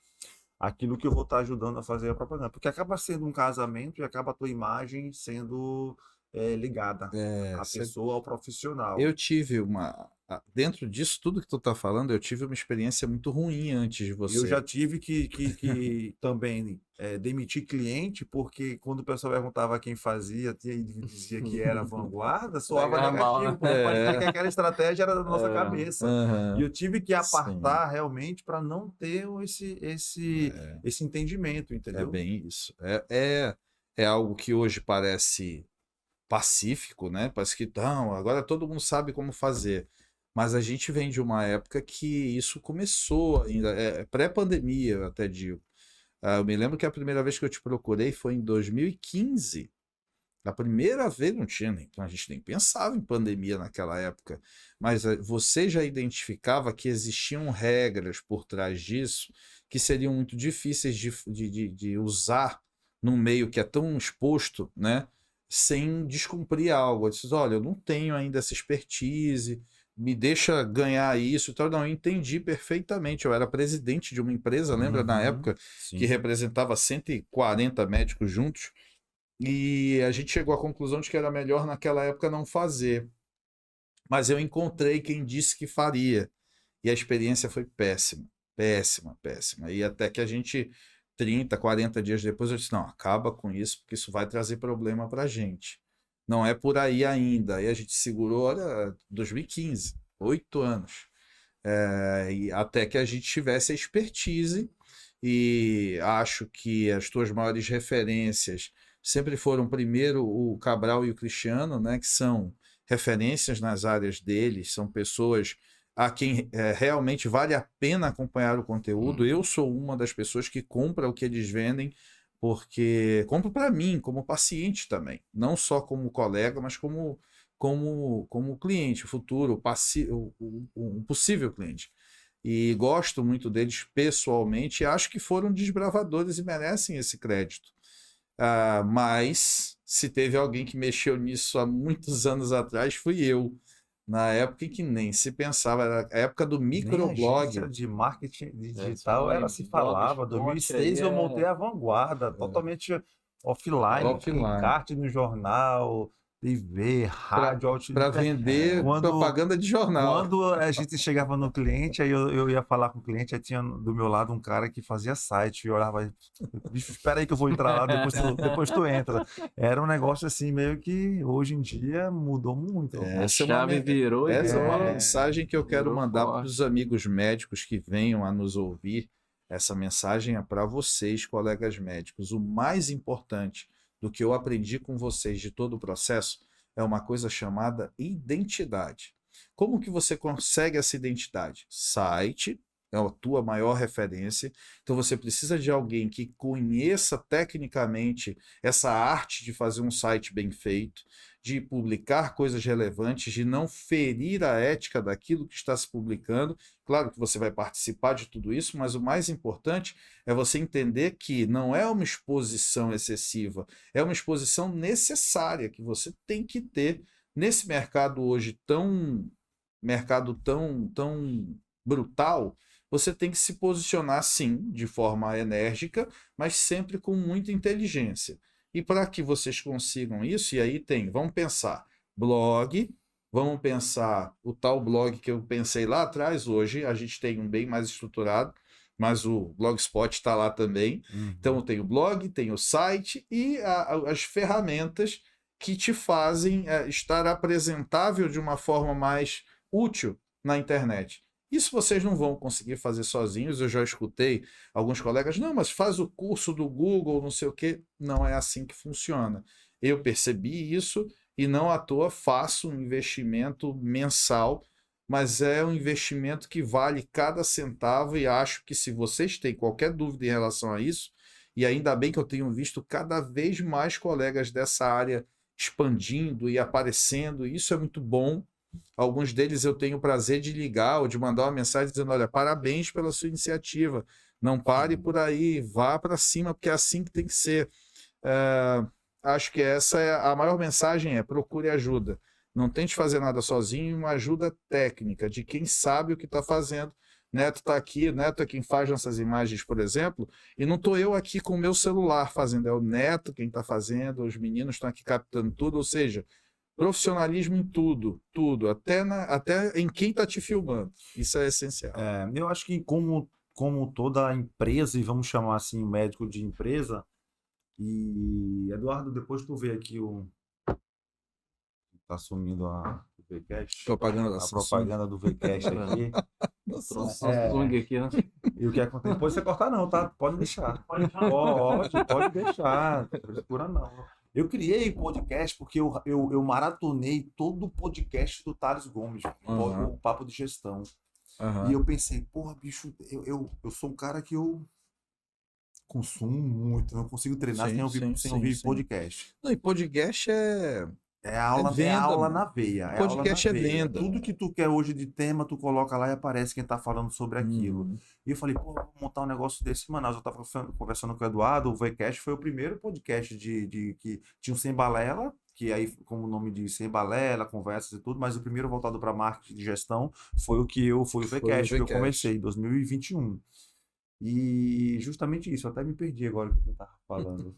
B: aquilo que eu vou estar ajudando a fazer a propaganda. Porque acaba sendo um casamento e acaba a tua imagem sendo ligada à pessoa, ao profissional.
D: Eu tive dentro disso tudo que tu tá falando, eu tive uma experiência muito ruim antes de você.
B: Eu já tive que também demitir cliente, porque quando o pessoal perguntava quem fazia, dizia que era vanguarda, soava
C: Pegava mal,
B: negativo,
C: né?
B: porque parecia que aquela estratégia era da nossa
C: É.
B: cabeça.
D: Aham.
B: E eu tive que
D: Sim.
B: apartar realmente para não ter esse entendimento,
D: É
B: entendeu?
D: bem isso. É algo que hoje parece pacífico, né? Parece que não, agora todo mundo sabe como fazer. Mas a gente vem de uma época que isso começou ainda, pré-pandemia, eu até digo. Eu me lembro que a primeira vez que eu te procurei foi em 2015. A primeira vez não tinha nem, a gente nem pensava em pandemia naquela época, mas você já identificava que existiam regras por trás disso que seriam muito difíceis de usar num meio que é tão exposto, né? Sem descumprir algo. Eu disse, olha, eu não tenho ainda essa expertise, me deixa ganhar isso. Então, não, eu entendi perfeitamente. Eu era presidente de uma empresa, lembra, na época, que representava 140 médicos juntos. E a gente chegou à conclusão de que era melhor naquela época não fazer. Mas eu encontrei quem disse que faria. E a experiência foi péssima. Péssima, péssima. E até que a gente, 30, 40 dias depois, eu disse, não, acaba com isso, porque isso vai trazer problema pra gente. Não é por aí ainda. Aí a gente segurou, olha, 2015, 8 anos. E até que a gente tivesse a expertise. E acho que as tuas maiores referências sempre foram primeiro o Cabral e o Cristiano, né, que são referências nas áreas deles, são pessoas a quem realmente vale a pena acompanhar o conteúdo. Eu sou uma das pessoas que compra o que eles vendem, porque compro para mim, como paciente também, não só como colega, mas como cliente, futuro, um possível cliente. E gosto muito deles pessoalmente e acho que foram desbravadores e merecem esse crédito. Mas se teve alguém que mexeu nisso há muitos anos atrás, fui eu. Na época em que nem se pensava, era a época do microblog.
B: agência de marketing digital
C: são
B: ela se falava.
C: blogspot
B: 2006 eu
C: aí,
B: montei a Vanguarda, totalmente offline, encarte no jornal, TV, rádio,
D: Para vender propaganda de jornal.
B: Quando a gente chegava no cliente, aí eu ia falar com o cliente, aí tinha do meu lado um cara que fazia site, e eu olhava, bicho, espera aí que eu vou entrar lá, depois tu entra. Era um negócio assim, meio que hoje em dia mudou muito.
C: Essa virou.
D: Essa é uma mensagem que eu quero mandar
C: forte.
D: para os amigos médicos que venham a nos ouvir. Essa mensagem é para vocês, colegas médicos. O mais importante do que eu aprendi com vocês de todo o processo é uma coisa chamada identidade. Como que você consegue essa identidade? Site é a tua maior referência, então você precisa de alguém que conheça tecnicamente essa arte de fazer um site bem feito, de publicar coisas relevantes, de não ferir a ética daquilo que está se publicando. Claro que você vai participar de tudo isso, mas o mais importante é você entender que não é uma exposição excessiva, é uma exposição necessária que você tem que ter nesse mercado hoje tão brutal. Você tem que se posicionar, sim, de forma enérgica, mas sempre com muita inteligência. E para que vocês consigam isso, e aí vamos pensar, blog, vamos pensar o tal blog que eu pensei lá atrás, hoje a gente tem um bem mais estruturado, mas o Blogspot está lá também. Então tem o blog, tem o site e as ferramentas que te fazem estar apresentável de uma forma mais útil na internet. Isso vocês não vão conseguir fazer sozinhos. Eu já escutei alguns colegas, não, mas faz o curso do Google, não sei o quê. Não é assim que funciona. Eu percebi isso e não à toa faço um investimento mensal, mas é um investimento que vale cada centavo e acho que se vocês têm qualquer dúvida em relação a isso, e ainda bem que eu tenho visto cada vez mais colegas dessa área expandindo e aparecendo, isso é muito bom. Alguns deles eu tenho o prazer de ligar ou de mandar uma mensagem dizendo: olha, parabéns pela sua iniciativa, não pare por aí, vá para cima, porque é assim que tem que ser. Acho que essa é a maior mensagem, procure ajuda. Não tente fazer nada sozinho, uma ajuda técnica de quem sabe o que está fazendo. Neto está aqui, Neto é quem faz nossas imagens, por exemplo, e não estou eu aqui com o meu celular fazendo, é o Neto quem está fazendo, os meninos estão aqui captando tudo, ou seja, profissionalismo em tudo, tudo, até em quem está te filmando. Isso é essencial.
B: Eu acho que como toda empresa, e vamos chamar assim, médico de empresa, e Eduardo, depois tu vê aqui tá sumindo a VCast,
D: Propaganda da
B: a
D: Samsung.
B: propaganda do VCast aqui.
C: Samsung aqui, né?
B: E o que acontece? Depois você cortar não, tá? Pode deixar. Pode deixar. Frescura não. Eu criei podcast porque eu maratonei todo o podcast do Thales Gomes, o Papo de Gestão. E eu pensei, porra, bicho, eu sou um cara que eu consumo muito, não consigo treinar sem ouvir podcast.
D: Não, e podcast
B: é aula na veia.
D: Podcast é venda.
B: Tudo que tu quer hoje de tema, tu coloca lá e aparece quem tá falando sobre aquilo. E eu falei, pô, vou montar um negócio desse em Manaus. Eu tava conversando com o Eduardo, o VCast foi o primeiro podcast de que tinha um Sem Balela, que aí, como o nome diz, Sem Balela, conversas e tudo, mas o primeiro voltado para marketing de gestão foi o VCast, que eu comecei em 2021. E justamente isso, eu até me perdi agora o que eu tava falando.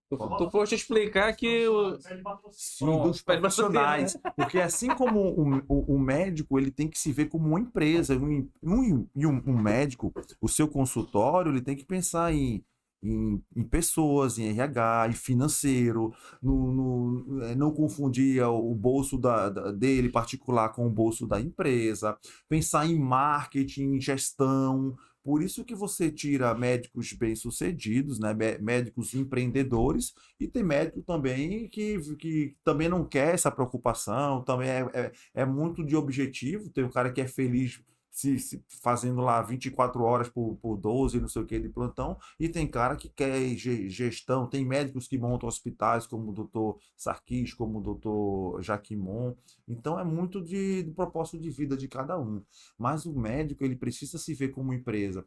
C: Tu foste explicar que
B: dos profissionais, porque assim como o médico, ele tem que se ver como uma empresa, um médico, o seu consultório, ele tem que pensar em pessoas, em RH, em financeiro, não confundir o bolso dele particular com o bolso da empresa, pensar em marketing, em gestão. Por isso que você tira médicos bem-sucedidos, né? Médicos empreendedores, e tem médico também que também não quer essa preocupação, também é muito de objetivo. Tem um cara que é feliz se fazendo lá 24 horas por 12, não sei o que, de plantão, e tem cara que quer gestão, tem médicos que montam hospitais, como o doutor Sarkis, como o doutor Jaquimon. Então é muito do propósito de vida de cada um. Mas o médico, ele precisa se ver como empresa.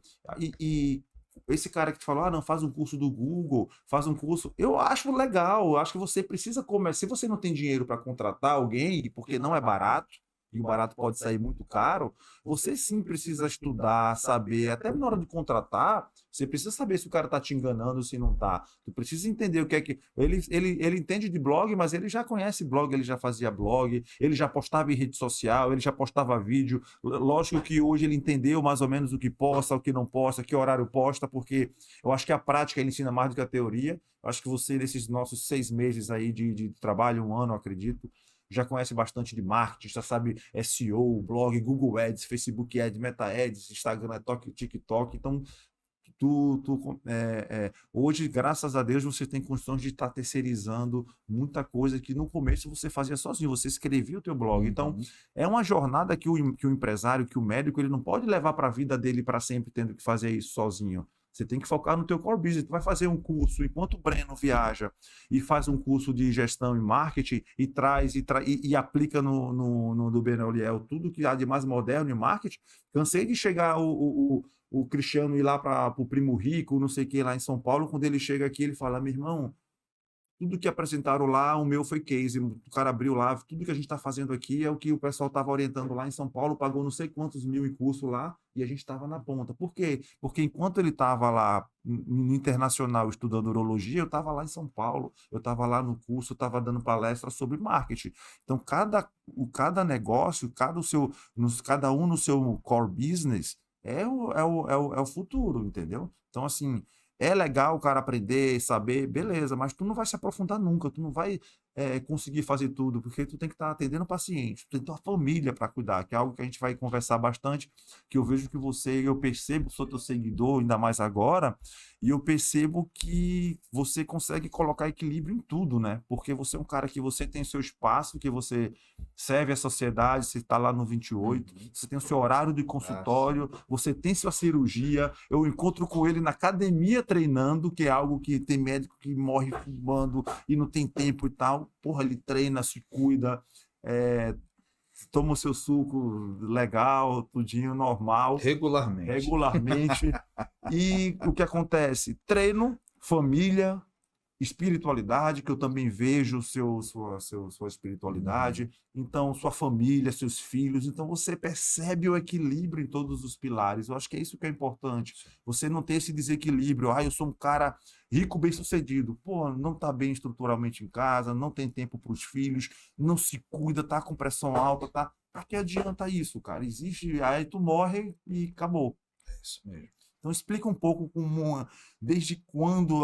B: E esse cara que te falou, não, faz um curso do Google, faz um curso. Eu acho legal, eu acho que você precisa começar. Se você não tem dinheiro para contratar alguém, porque não é barato, e o barato pode sair muito caro, você sim precisa estudar, saber, até na hora de contratar, você precisa saber se o cara está te enganando ou se não está. Tu precisa entender o que é que... Ele entende de blog, mas ele já conhece blog, ele já fazia blog, ele já postava em rede social, ele já postava vídeo. Lógico que hoje ele entendeu mais ou menos o que posta, o que não posta, que horário posta, porque eu acho que a prática ele ensina mais do que a teoria. Eu acho que você, nesses nossos 6 meses aí de trabalho, 1 ano, acredito, já conhece bastante de marketing, já sabe SEO, blog, Google Ads, Facebook Ads, Meta Ads, Instagram, TikTok. Então, hoje, graças a Deus, você tem condições de estar terceirizando muita coisa que no começo você fazia sozinho, você escrevia o teu blog. Então, é uma jornada que o empresário, que o médico, ele não pode levar para a vida dele para sempre tendo que fazer isso sozinho. Você tem que focar no teu core business. Tu vai fazer um curso, enquanto o Breno viaja e faz um curso de gestão e marketing e aplica no do Benoliel tudo que há de mais moderno em marketing. Cansei de chegar o Cristiano ir lá para o Primo Rico, não sei o que, lá em São Paulo. Quando ele chega aqui, ele fala, meu irmão, tudo que apresentaram lá, o meu foi case. O cara abriu lá, tudo que a gente está fazendo aqui é o que o pessoal estava orientando lá em São Paulo, pagou não sei quantos mil em curso lá e a gente estava na ponta. Por quê? Porque enquanto ele estava lá no internacional estudando urologia, eu estava lá em São Paulo, eu estava lá no curso, eu estava dando palestra sobre marketing. Então, cada negócio, cada um no seu core business é o futuro, entendeu? Então, assim, é legal o cara aprender, saber, beleza, mas tu não vai se aprofundar nunca, tu não vai conseguir fazer tudo, porque tu tem que estar atendendo o paciente, tu tem que ter uma família para cuidar, que é algo que a gente vai conversar bastante, que eu vejo que eu percebo, sou teu seguidor, ainda mais agora, e eu percebo que você consegue colocar equilíbrio em tudo, né? Porque você é um cara que você tem seu espaço, que você serve a sociedade, você está lá no 28, você tem o seu horário de consultório, você tem sua cirurgia, eu encontro com ele na academia treinando, que é algo que tem médico que morre fumando e não tem tempo e tal. Porra, ele treina, se cuida, toma o seu suco legal, tudinho normal.
D: Regularmente.
B: E o que acontece? Treino, família, espiritualidade, que eu também vejo sua espiritualidade, então sua família, seus filhos, então você percebe o equilíbrio em todos os pilares. Eu acho que é isso que é importante. Você não ter esse desequilíbrio, eu sou um cara rico, bem-sucedido, pô, não está bem estruturalmente em casa, não tem tempo para os filhos, não se cuida, tá com pressão alta, tá? Para que adianta isso, cara? Existe, aí tu morre e acabou.
D: É isso mesmo.
B: Então explica um pouco desde quando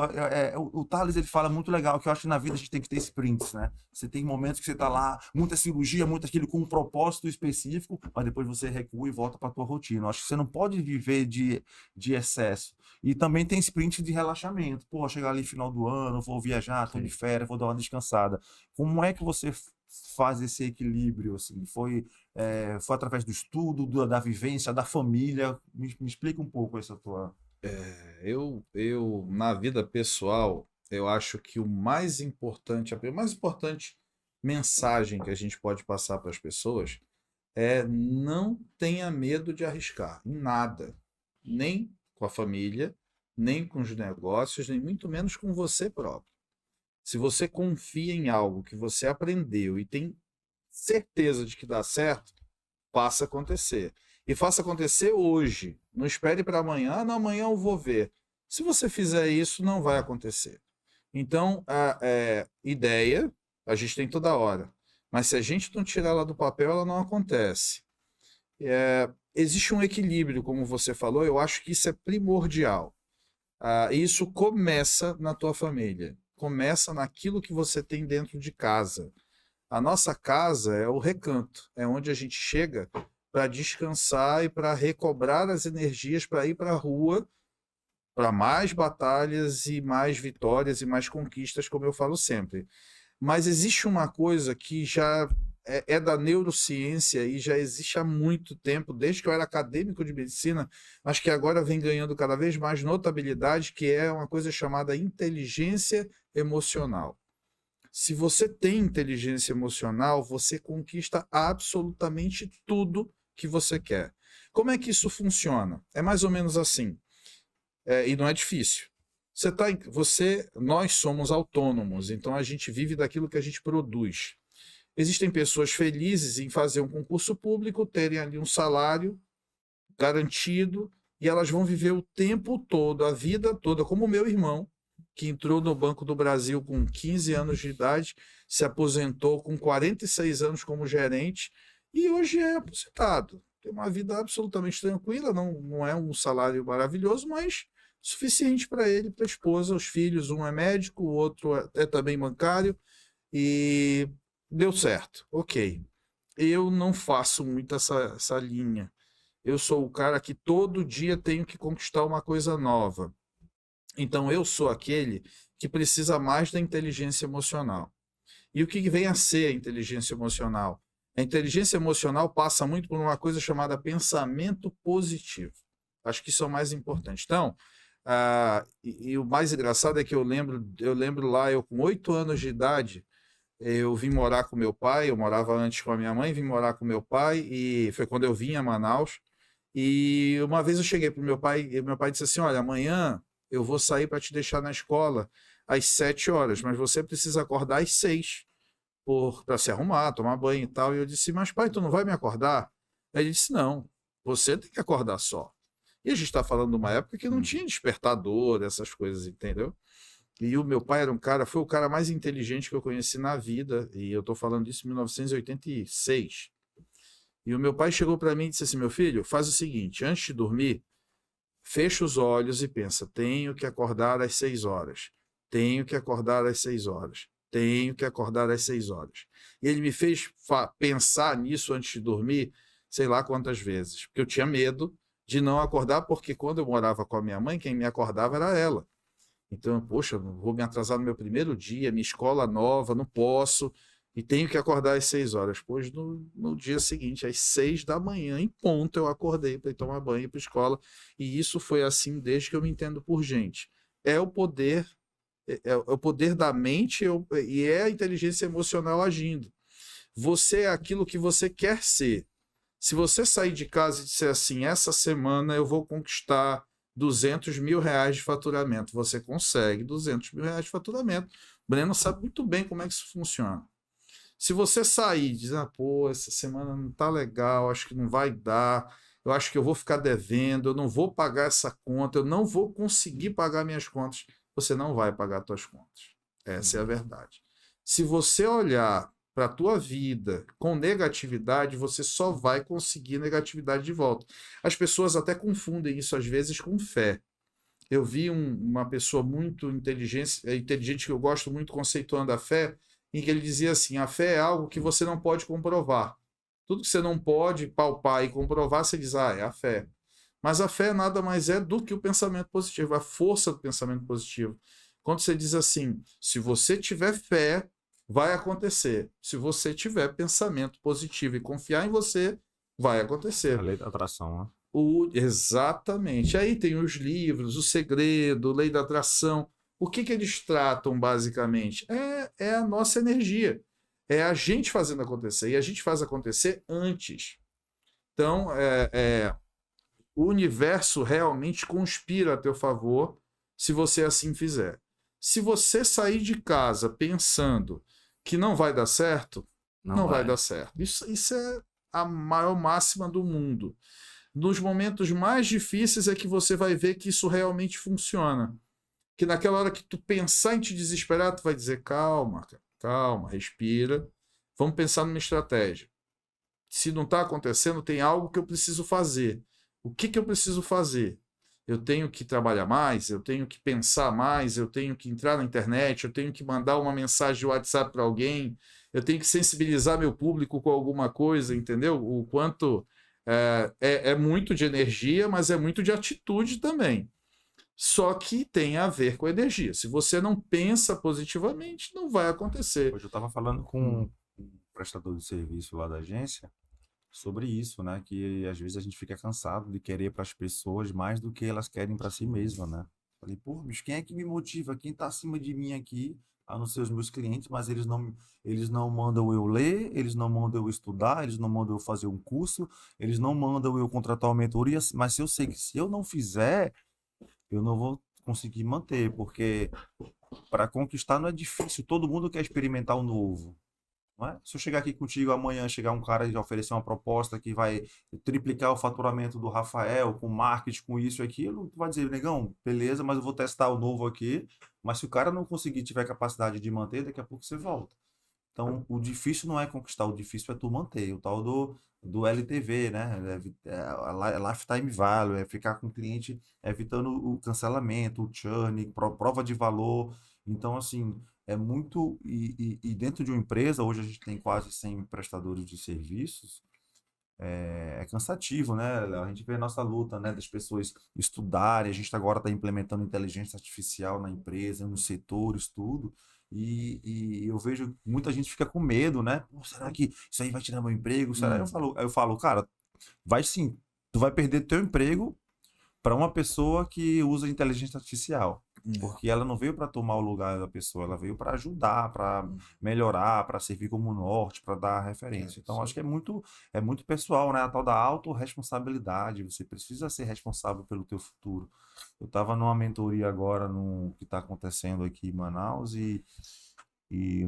B: o Thales ele fala muito legal, que eu acho que na vida a gente tem que ter sprints, né? Você tem momentos que você está lá, muita cirurgia, muito aquilo com um propósito específico, mas depois você recua e volta para a tua rotina. Eu acho que você não pode viver de excesso. E também tem sprint de relaxamento. Pô, chegar ali final do ano, vou viajar, estou de férias, vou dar uma descansada. Como é que você faz esse equilíbrio? Assim? Foi através do estudo, da vivência, da família? Me explica um pouco essa tua...
D: Eu, na vida pessoal, eu acho que a mais importante mensagem que a gente pode passar para as pessoas é: não tenha medo de arriscar em nada, nem com a família, nem com os negócios, nem muito menos com você próprio. Se você confia em algo que você aprendeu e tem certeza de que dá certo, faça acontecer. E faça acontecer hoje. Não espere para amanhã. Não, amanhã eu vou ver. Se você fizer isso, não vai acontecer. Então, ideia, a gente tem toda hora. Mas se a gente não tirar ela do papel, ela não acontece. Existe um equilíbrio, como você falou. Eu acho que isso é primordial. Isso começa na tua família. Começa naquilo que você tem dentro de casa. A nossa casa é o recanto, é onde a gente chega para descansar e para recobrar as energias para ir para a rua, para mais batalhas e mais vitórias e mais conquistas, como eu falo sempre. Mas existe uma coisa que já é da neurociência e já existe há muito tempo, desde que eu era acadêmico de medicina, mas que agora vem ganhando cada vez mais notabilidade, que é uma coisa chamada inteligência emocional. Se você tem inteligência emocional, você conquista absolutamente tudo que você quer. Como é que isso funciona? É mais ou menos assim. E não é difícil. Nós somos autônomos, então a gente vive daquilo que a gente produz. Existem pessoas felizes em fazer um concurso público, terem ali um salário garantido, e elas vão viver o tempo todo, a vida toda, como o meu irmão, que entrou no Banco do Brasil com 15 anos de idade, se aposentou com 46 anos como gerente e hoje é aposentado. Tem uma vida absolutamente tranquila, não é um salário maravilhoso, mas suficiente para ele, para a esposa, os filhos. Um é médico, o outro é também bancário, e deu certo, ok. Eu não faço muito essa linha. Eu sou o cara que todo dia tenho que conquistar uma coisa nova. Então, eu sou aquele que precisa mais da inteligência emocional. E o que vem a ser a inteligência emocional? A inteligência emocional passa muito por uma coisa chamada pensamento positivo. Acho que isso é o mais importante. Então, e o mais engraçado é que eu lembro lá, eu com 8 anos de idade, eu vim morar com meu pai. Eu morava antes com a minha mãe, vim morar com meu pai, e foi quando eu vim a Manaus. E uma vez eu cheguei para o meu pai, e meu pai disse assim: olha, amanhã eu vou sair para te deixar na escola às 7 horas, mas você precisa acordar às 6 para se arrumar, tomar banho e tal. E eu disse: mas pai, tu não vai me acordar? Aí ele disse: não, você tem que acordar só. E a gente está falando de uma época que não tinha despertador, essas coisas, entendeu? E o meu pai foi o cara mais inteligente que eu conheci na vida, e eu estou falando disso em 1986. E o meu pai chegou para mim e disse assim: meu filho, faz o seguinte, antes de dormir, fecha os olhos e pensa: tenho que acordar às 6 horas. Tenho que acordar às 6 horas. tenho que acordar às 6 horas. E ele me fez pensar nisso antes de dormir, sei lá quantas vezes, porque eu tinha medo de não acordar, porque quando eu morava com a minha mãe, quem me acordava era ela. Então, poxa, não vou me atrasar no meu primeiro dia, minha escola nova, não posso, e tenho que acordar às 6 horas. Pois no dia seguinte, às 6 da manhã, em ponto, eu acordei para ir tomar banho e ir para a escola. E isso foi assim desde que eu me entendo por gente. É o poder, é o poder da mente e é a inteligência emocional agindo. Você é aquilo que você quer ser. Se você sair de casa e disser assim, essa semana eu vou conquistar 200 mil reais de faturamento, você consegue 200 mil reais de faturamento. O Breno sabe muito bem como é que isso funciona. Se você sair e dizer, pô, essa semana não tá legal, acho que não vai dar, eu acho que eu vou ficar devendo, eu não vou pagar essa conta, eu não vou conseguir pagar minhas contas, você não vai pagar suas contas. Essa é a verdade. Se você olhar para a tua vida com negatividade, você só vai conseguir negatividade de volta. As pessoas até confundem isso às vezes com fé. Eu vi uma pessoa muito inteligente que eu gosto muito conceituando a fé, em que ele dizia assim, a fé é algo que você não pode comprovar. Tudo que você não pode palpar e comprovar, você diz, é a fé. Mas a fé nada mais é do que o pensamento positivo, a força do pensamento positivo. Quando você diz assim, se você tiver fé, vai acontecer. Se você tiver pensamento positivo e confiar em você, vai acontecer.
B: A lei da atração, né?
D: Exatamente. Aí tem os livros, O Segredo, Lei da Atração. O que eles tratam, basicamente? É a nossa energia. É a gente fazendo acontecer. E a gente faz acontecer antes. Então, o universo realmente conspira a teu favor se você assim fizer. Se você sair de casa pensando que não vai dar certo, não vai dar certo. Isso é a maior máxima do mundo. Nos momentos mais difíceis é que você vai ver que isso realmente funciona. Que naquela hora que tu pensar em te desesperar, tu vai dizer, calma, respira, vamos pensar numa estratégia. Se não está acontecendo, tem algo que eu preciso fazer. O que eu preciso fazer? Eu tenho que trabalhar mais, eu tenho que pensar mais, eu tenho que entrar na internet, eu tenho que mandar uma mensagem de WhatsApp para alguém, eu tenho que sensibilizar meu público com alguma coisa, entendeu? O quanto é muito de energia, mas é muito de atitude também. Só que tem a ver com energia. Se você não pensa positivamente, não vai acontecer.
B: Hoje eu estava falando com um prestador de serviço lá da agência sobre isso, né? Que às vezes a gente fica cansado de querer para as pessoas mais do que elas querem para si mesmas, né? Falei, pô, bicho, quem é que me motiva? Quem está acima de mim aqui, a não ser os meus clientes, mas eles não mandam eu ler, eles não mandam eu estudar, eles não mandam eu fazer um curso, eles não mandam eu contratar uma mentoria, mas eu sei que se eu não fizer, eu não vou conseguir manter, porque para conquistar não é difícil, todo mundo quer experimentar o novo. Não é? Se eu chegar aqui contigo amanhã, chegar um cara e oferecer uma proposta que vai triplicar o faturamento do Rafael, com marketing, com isso e aquilo, tu vai dizer, negão, beleza, mas eu vou testar o novo aqui, mas se o cara não conseguir, tiver capacidade de manter, daqui a pouco você volta. Então, o difícil não é conquistar, o difícil é tu manter, o tal do LTV, né? Lifetime Value, é ficar com o cliente evitando o cancelamento, o churn, prova de valor. Então, assim, é muito. E dentro de uma empresa, hoje a gente tem quase 100 prestadores de serviços, é cansativo, né, Léo? A gente vê a nossa luta, né, das pessoas estudarem, a gente agora está implementando inteligência artificial na empresa, nos setores, tudo. E eu vejo muita gente fica com medo, né? Pô, será que isso aí vai tirar meu emprego? Será? Eu falo, cara, vai sim. Tu vai perder teu emprego para uma pessoa que usa inteligência artificial. Porque ela não veio para tomar o lugar da pessoa, ela veio para ajudar, para melhorar, para servir como norte, para dar referência. Então, acho que é muito pessoal, né? A tal da autorresponsabilidade. Você precisa ser responsável pelo teu futuro. Eu estava numa mentoria agora no que está acontecendo aqui em Manaus e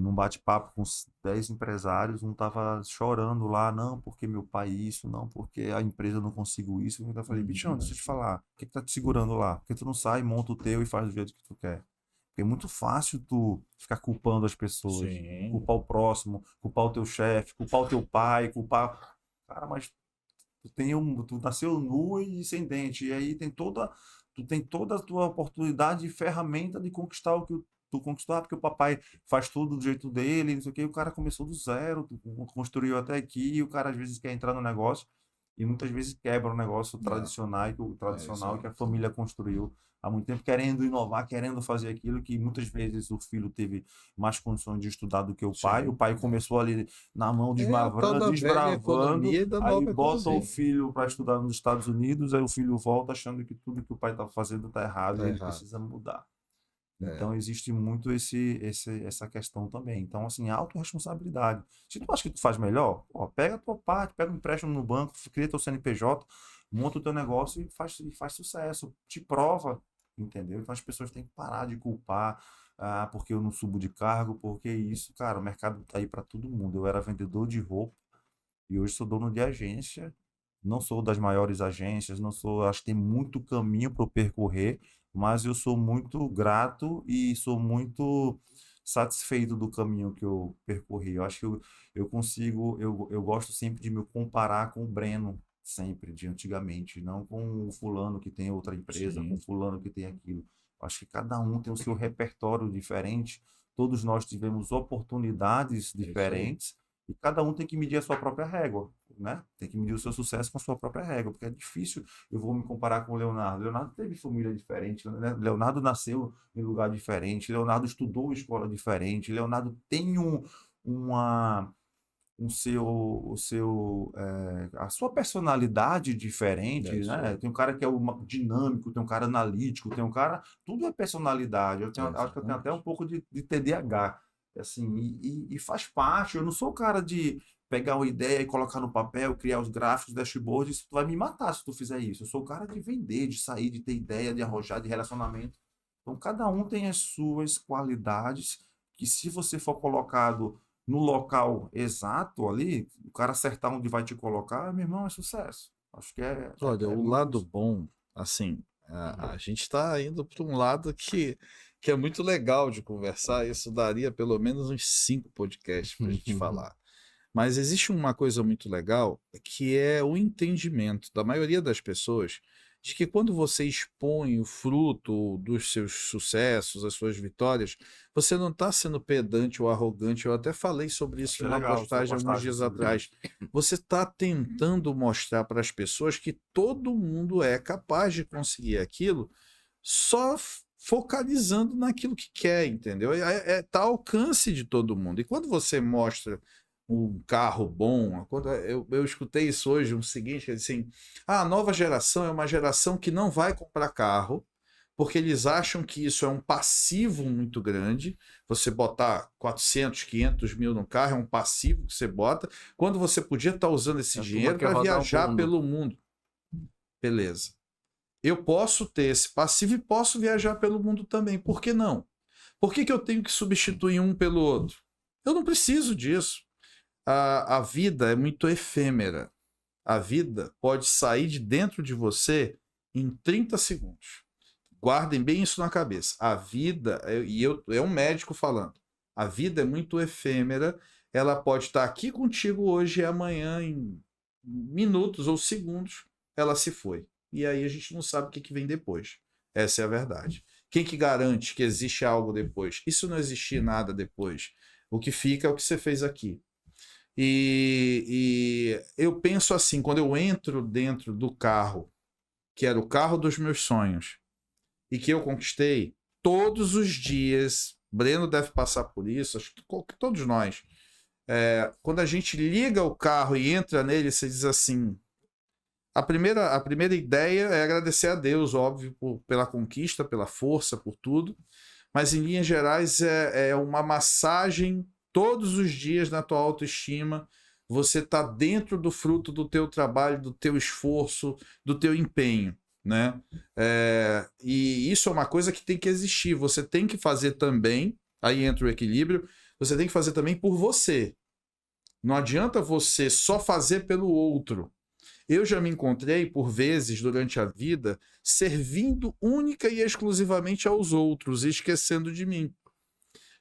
B: num bate-papo com uns 10 empresários, um tava chorando lá, não, porque meu pai isso, não, porque a empresa não consigo isso. Eu falei, bichão, deixa eu te falar, o que tá te segurando lá? Porque tu não sai, monta o teu e faz do jeito que tu quer. Porque é muito fácil tu ficar culpando as pessoas, culpar o próximo, culpar o teu chefe, culpar o teu pai, culpar... Cara, mas tu nasceu nu e sem dente, e aí tu tem toda a tua oportunidade e ferramenta de conquistar o que tu conquistou, porque o papai faz tudo do jeito dele, não sei o quê, o cara começou do zero, construiu até aqui, e o cara às vezes quer entrar no negócio e muitas vezes quebra o negócio tradicional, tradicional que a família construiu há muito tempo, querendo inovar, querendo fazer aquilo que muitas vezes o filho teve mais condições de estudar do que o pai começou ali na mão
D: A tal da velha
B: desbravando,
D: economia e da
B: aí
D: nova
B: bota o
D: economia.
B: filho para estudar nos Estados Unidos, aí o filho volta achando que tudo que o pai está fazendo está errado
D: Tá
B: e ele
D: errado.
B: precisa mudar.
D: É.
B: Então, existe muito essa questão também. Então, assim, autorresponsabilidade. Se tu acha que tu faz melhor, ó, pega a tua parte, pega um empréstimo no banco, cria teu CNPJ, monta o teu negócio e faz sucesso. Te prova, entendeu? Então, as pessoas têm que parar de culpar, porque eu não subo de cargo, porque isso, cara, o mercado tá aí para todo mundo. Eu era vendedor de roupa e hoje sou dono de agência. Não sou das maiores agências, não sou, acho que tem muito caminho para eu percorrer, mas eu sou muito grato e sou muito satisfeito do caminho que eu percorri. Eu acho que eu consigo, eu gosto sempre de me comparar com o Breno, sempre, de antigamente, não com o fulano que tem outra empresa, com o fulano que tem aquilo. Eu acho que cada um tem o seu repertório diferente, todos nós tivemos oportunidades diferentes e cada um tem que medir a sua própria régua, né? Tem que medir o seu sucesso com a sua própria régua, porque é difícil eu vou me comparar com o Leonardo. Leonardo teve família diferente, né? Leonardo nasceu em lugar diferente, Leonardo estudou em escola diferente, Leonardo tem uma, a sua personalidade diferente,
D: Isso
B: né?
D: aí.
B: Tem um cara que é dinâmico, tem um cara analítico, tem um cara... Tudo é personalidade. Acho que eu tenho até um pouco de TDAH, assim, e faz parte. Eu não sou o cara de pegar uma ideia e colocar no papel, criar os gráficos, dashboard, isso tu vai me matar se tu fizer isso. Eu sou o cara de vender, de sair, de ter ideia, de arrojar, de relacionamento. Então, cada um tem as suas qualidades que, se você for colocado no local exato ali, o cara acertar onde vai te colocar, meu irmão, é sucesso. Acho que
D: Olha, o
B: muito
D: lado
B: isso.
D: bom, assim, a gente está indo para um lado que é muito legal de conversar. Isso daria pelo menos uns 5 podcasts para a gente falar. Mas existe uma coisa muito legal, que é o entendimento da maioria das pessoas de que quando você expõe o fruto dos seus sucessos, as suas vitórias, você não está sendo pedante ou arrogante. Eu até falei sobre isso
B: Achei
D: numa
B: legal a sua
D: postagem alguns
B: postagem
D: dias
B: sobre
D: atrás. Você está tentando mostrar para as pessoas que todo mundo é capaz de conseguir aquilo, só focalizando naquilo que quer, entendeu? Tá ao alcance de todo mundo. E quando você mostra um carro bom, quando eu escutei isso hoje, o seguinte, que é assim, a nova geração é uma geração que não vai comprar carro, porque eles acham que isso é um passivo muito grande. Você botar 400, 500 mil no carro é um passivo que você bota, quando você podia estar usando esse dinheiro para viajar pelo mundo. Beleza. Eu posso ter esse passivo e posso viajar pelo mundo também. Por que não? Por que eu tenho que substituir um pelo outro? Eu não preciso disso. A vida é muito efêmera. A vida pode sair de dentro de você em 30 segundos. Guardem bem isso na cabeça. A vida, é um médico falando, a vida é muito efêmera. Ela pode estar aqui contigo hoje e amanhã, em minutos ou segundos, ela se foi. E aí a gente não sabe o que vem depois. Essa é a verdade. Quem que garante que existe algo depois? E se não existir nada depois? O que fica é o que você fez aqui. E eu penso assim, quando eu entro dentro do carro, que era o carro dos meus sonhos, e que eu conquistei, todos os dias, Breno deve passar por isso, acho que todos nós, quando a gente liga o carro e entra nele, você diz assim, a primeira ideia é agradecer a Deus, óbvio, pela conquista, pela força, por tudo, mas em linhas gerais é uma massagem todos os dias na tua autoestima. Você está dentro do fruto do teu trabalho, do teu esforço, do teu empenho, né? E isso é uma coisa que tem que existir. Você tem que fazer também, aí entra o equilíbrio, você tem que fazer também por você. Não adianta você só fazer pelo outro. Eu já me encontrei, por vezes, durante a vida, servindo única e exclusivamente aos outros e esquecendo de mim.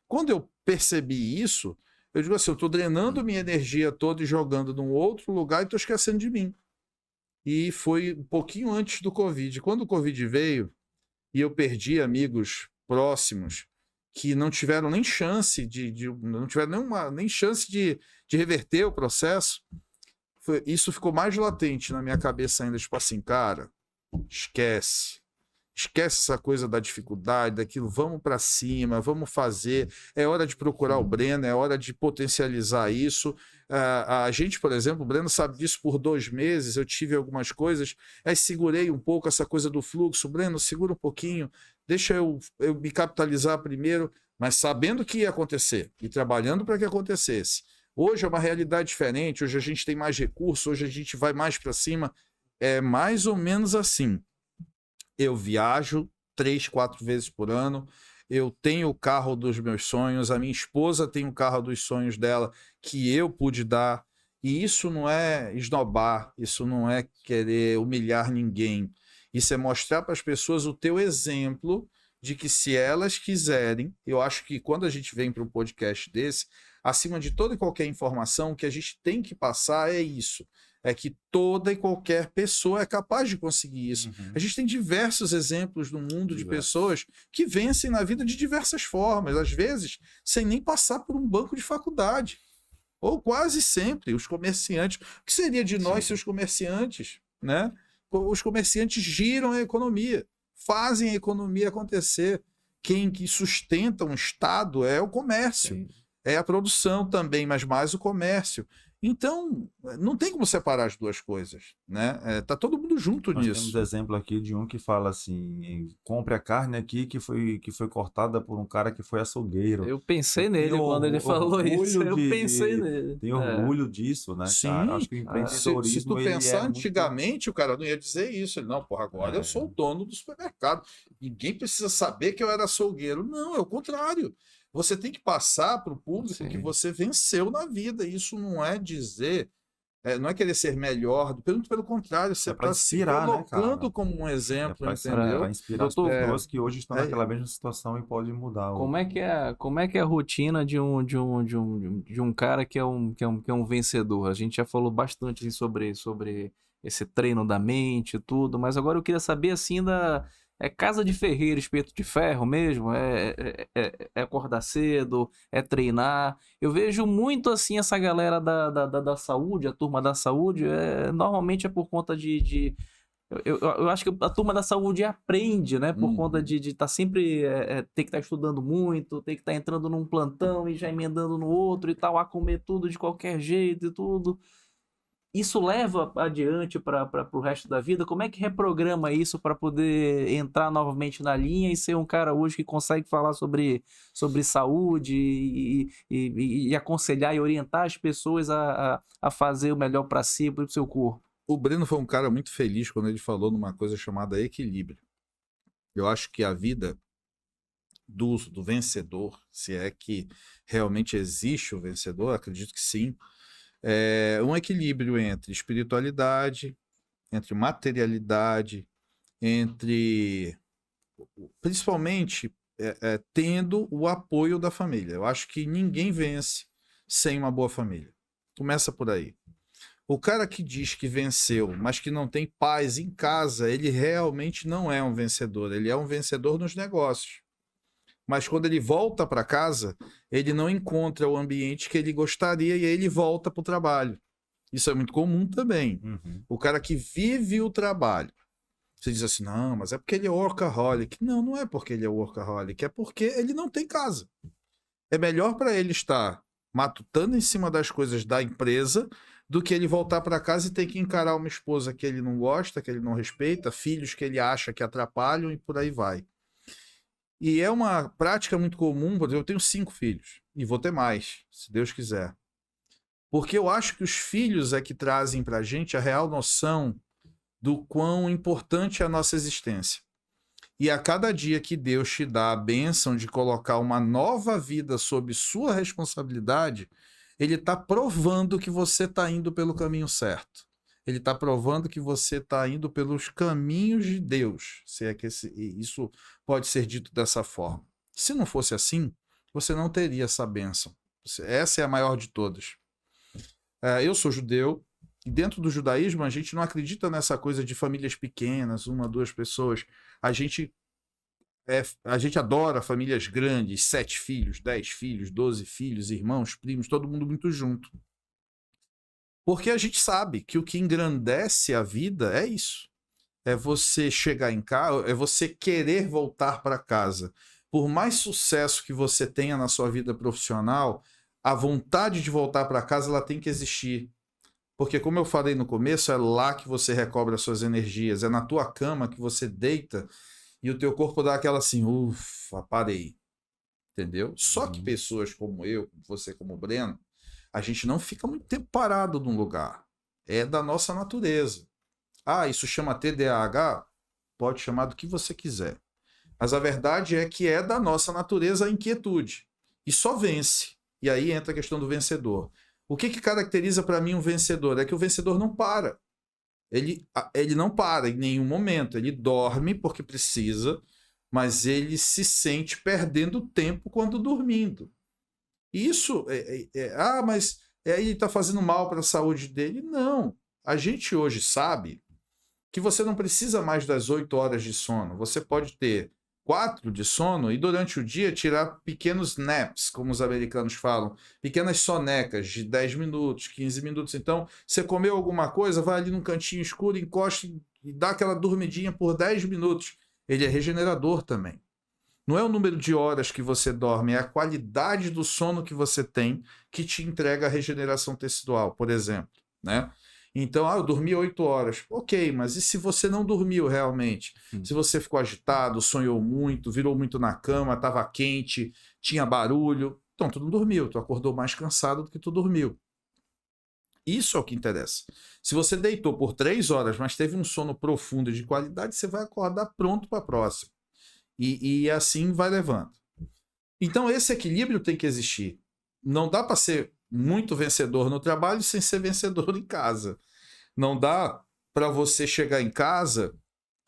D: Quando eu percebi isso, eu digo assim, eu estou drenando minha energia toda e jogando num outro lugar e estou esquecendo de mim. E foi um pouquinho antes do Covid. Quando o Covid veio e eu perdi amigos próximos, que não tiveram nem chance não tiveram nem chance de reverter o processo, isso ficou mais latente na minha cabeça ainda, tipo assim, cara, esquece essa coisa da dificuldade, daquilo, vamos para cima, vamos fazer, é hora de procurar o Breno, é hora de potencializar isso. A gente, por exemplo, o Breno sabe disso, por 2 meses eu tive algumas coisas, aí segurei um pouco essa coisa do fluxo, Breno, segura um pouquinho, deixa eu me capitalizar primeiro, mas sabendo que ia acontecer e trabalhando para que acontecesse. Hoje é uma realidade diferente, hoje a gente tem mais recursos, hoje a gente vai mais para cima, é mais ou menos assim. Eu viajo 3, 4 vezes por ano, eu tenho o carro dos meus sonhos, a minha esposa tem o carro dos sonhos dela, que eu pude dar, e isso não é esnobar, isso não é querer humilhar ninguém, isso é mostrar para as pessoas o teu exemplo de que se elas quiserem, eu acho que quando a gente vem para um podcast desse, acima de toda e qualquer informação, o que a gente tem que passar é isso. É que toda e qualquer pessoa é capaz de conseguir isso. A gente tem diversos exemplos no mundo de pessoas que vencem na vida de diversas formas, às vezes sem nem passar por um banco de faculdade. Ou quase sempre, os comerciantes. O que seria de nós se os comerciantes, né? Os comerciantes giram a economia, fazem a economia acontecer. Quem que sustenta um Estado é o comércio, é a produção também, mas mais o comércio. Então, não tem como separar as duas coisas, né? Tá todo mundo junto
B: Nós
D: nisso.
B: temos exemplo aqui de um que fala assim, compre a carne aqui que foi cortada por um cara que foi açougueiro.
C: Eu pensei nele
B: Tem
C: quando ele falou
B: orgulho
C: isso. Eu pensei nele.
B: Tem orgulho disso, né,
D: Sim.
B: cara? Acho que o
D: Se
B: empreendedorismo,
D: tu
B: ele
D: pensar
B: é muito...
D: antigamente, o cara não ia dizer isso. Ele, não, porra, agora eu sou o dono do supermercado. Ninguém precisa saber que eu era açougueiro. Não, é o contrário. Você tem que passar para o público que você venceu na vida. Isso não é dizer, não é querer ser melhor, pelo contrário, você
B: para
D: está se
B: inspirar, né,
D: colocando
B: cara?
D: como um exemplo,
B: Para
D: entendeu?
B: inspirar as
C: Doutor,
B: pessoas que hoje estão naquela mesma situação e podem mudar.
C: Como é que é a rotina de um cara que é um vencedor? A gente já falou bastante assim, sobre esse treino da mente e tudo, mas agora eu queria saber assim é casa de ferreiro, espeto de ferro mesmo? É acordar cedo? É treinar? Eu vejo muito assim essa galera da saúde, a turma da saúde, normalmente é por conta de eu acho que a turma da saúde aprende, né? Por conta de estar sempre... ter que estar estudando muito, ter que estar entrando num plantão e já emendando no outro e tal, a comer tudo de qualquer jeito e tudo. Isso leva adiante para o resto da vida? Como é que reprograma isso para poder entrar novamente na linha e ser um cara hoje que consegue falar sobre saúde e aconselhar e orientar as pessoas a fazer o melhor para si e para o seu corpo?
D: O Breno foi um cara muito feliz quando ele falou numa coisa chamada equilíbrio. Eu acho que a vida do vencedor, se é que realmente existe o vencedor, acredito que sim, é um equilíbrio entre espiritualidade, entre materialidade, entre, principalmente, tendo o apoio da família. Eu acho que ninguém vence sem uma boa família. Começa por aí. O cara que diz que venceu, mas que não tem paz em casa, ele realmente não é um vencedor. Ele é um vencedor nos negócios. Mas quando ele volta para casa, ele não encontra o ambiente que ele gostaria e aí ele volta para o trabalho. Isso é muito comum também. O cara que vive o trabalho. Você diz assim, não, mas é porque ele é workaholic. Não, não é porque ele é workaholic, é porque ele não tem casa. É melhor para ele estar matutando em cima das coisas da empresa do que ele voltar para casa e ter que encarar uma esposa que ele não gosta, que ele não respeita, filhos que ele acha que atrapalham e por aí vai. E é uma prática muito comum, por exemplo, eu tenho 5 filhos e vou ter mais, se Deus quiser. Porque eu acho que os filhos é que trazem para a gente a real noção do quão importante é a nossa existência. E a cada dia que Deus te dá a bênção de colocar uma nova vida sob sua responsabilidade, ele está provando que você está indo pelo caminho certo. Ele está provando que você está indo pelos caminhos de Deus, se é que isso pode ser dito dessa forma. Se não fosse assim, você não teria essa bênção. Essa é a maior de todas. Eu sou judeu, e dentro do judaísmo a gente não acredita nessa coisa de famílias pequenas, 1, 2 pessoas. A gente a gente adora famílias grandes, 7 filhos, 10 filhos, 12 filhos, irmãos, primos, todo mundo muito junto. Porque a gente sabe que o que engrandece a vida é isso. É você chegar em casa, é você querer voltar para casa. Por mais sucesso que você tenha na sua vida profissional, a vontade de voltar para casa ela tem que existir. Porque, como eu falei no começo, é lá que você recobra as suas energias. É na tua cama que você deita e o teu corpo dá aquela assim, ufa, parei. Entendeu? Só que pessoas como eu, como você, como o Breno, a gente não fica muito tempo parado num lugar. É da nossa natureza. Ah, isso chama TDAH? Pode chamar do que você quiser. Mas a verdade é que é da nossa natureza a inquietude. E só vence. E aí entra a questão do vencedor. O que caracteriza para mim um vencedor? É que o vencedor não para. Ele não para em nenhum momento. Ele dorme porque precisa, mas ele se sente perdendo tempo quando dormindo. Isso mas ele está fazendo mal para a saúde dele? Não. A gente hoje sabe que você não precisa mais das 8 horas de sono. Você pode ter 4 de sono e durante o dia tirar pequenos naps, como os americanos falam, pequenas sonecas de 10 minutos, 15 minutos. Então, você comeu alguma coisa, vai ali num cantinho escuro, encosta e dá aquela dormidinha por 10 minutos. Ele é regenerador também. Não é o número de horas que você dorme, é a qualidade do sono que você tem que te entrega a regeneração tecidual, por exemplo, né? Então, eu dormi 8 horas. Ok, mas e se você não dormiu realmente? Se você ficou agitado, sonhou muito, virou muito na cama, estava quente, tinha barulho, então tu não dormiu, tu acordou mais cansado do que tu dormiu. Isso é o que interessa. Se você deitou por 3 horas, mas teve um sono profundo e de qualidade, você vai acordar pronto para a próxima. E assim vai levando. Então, esse equilíbrio tem que existir. Não dá para ser muito vencedor no trabalho sem ser vencedor em casa. Não dá para você chegar em casa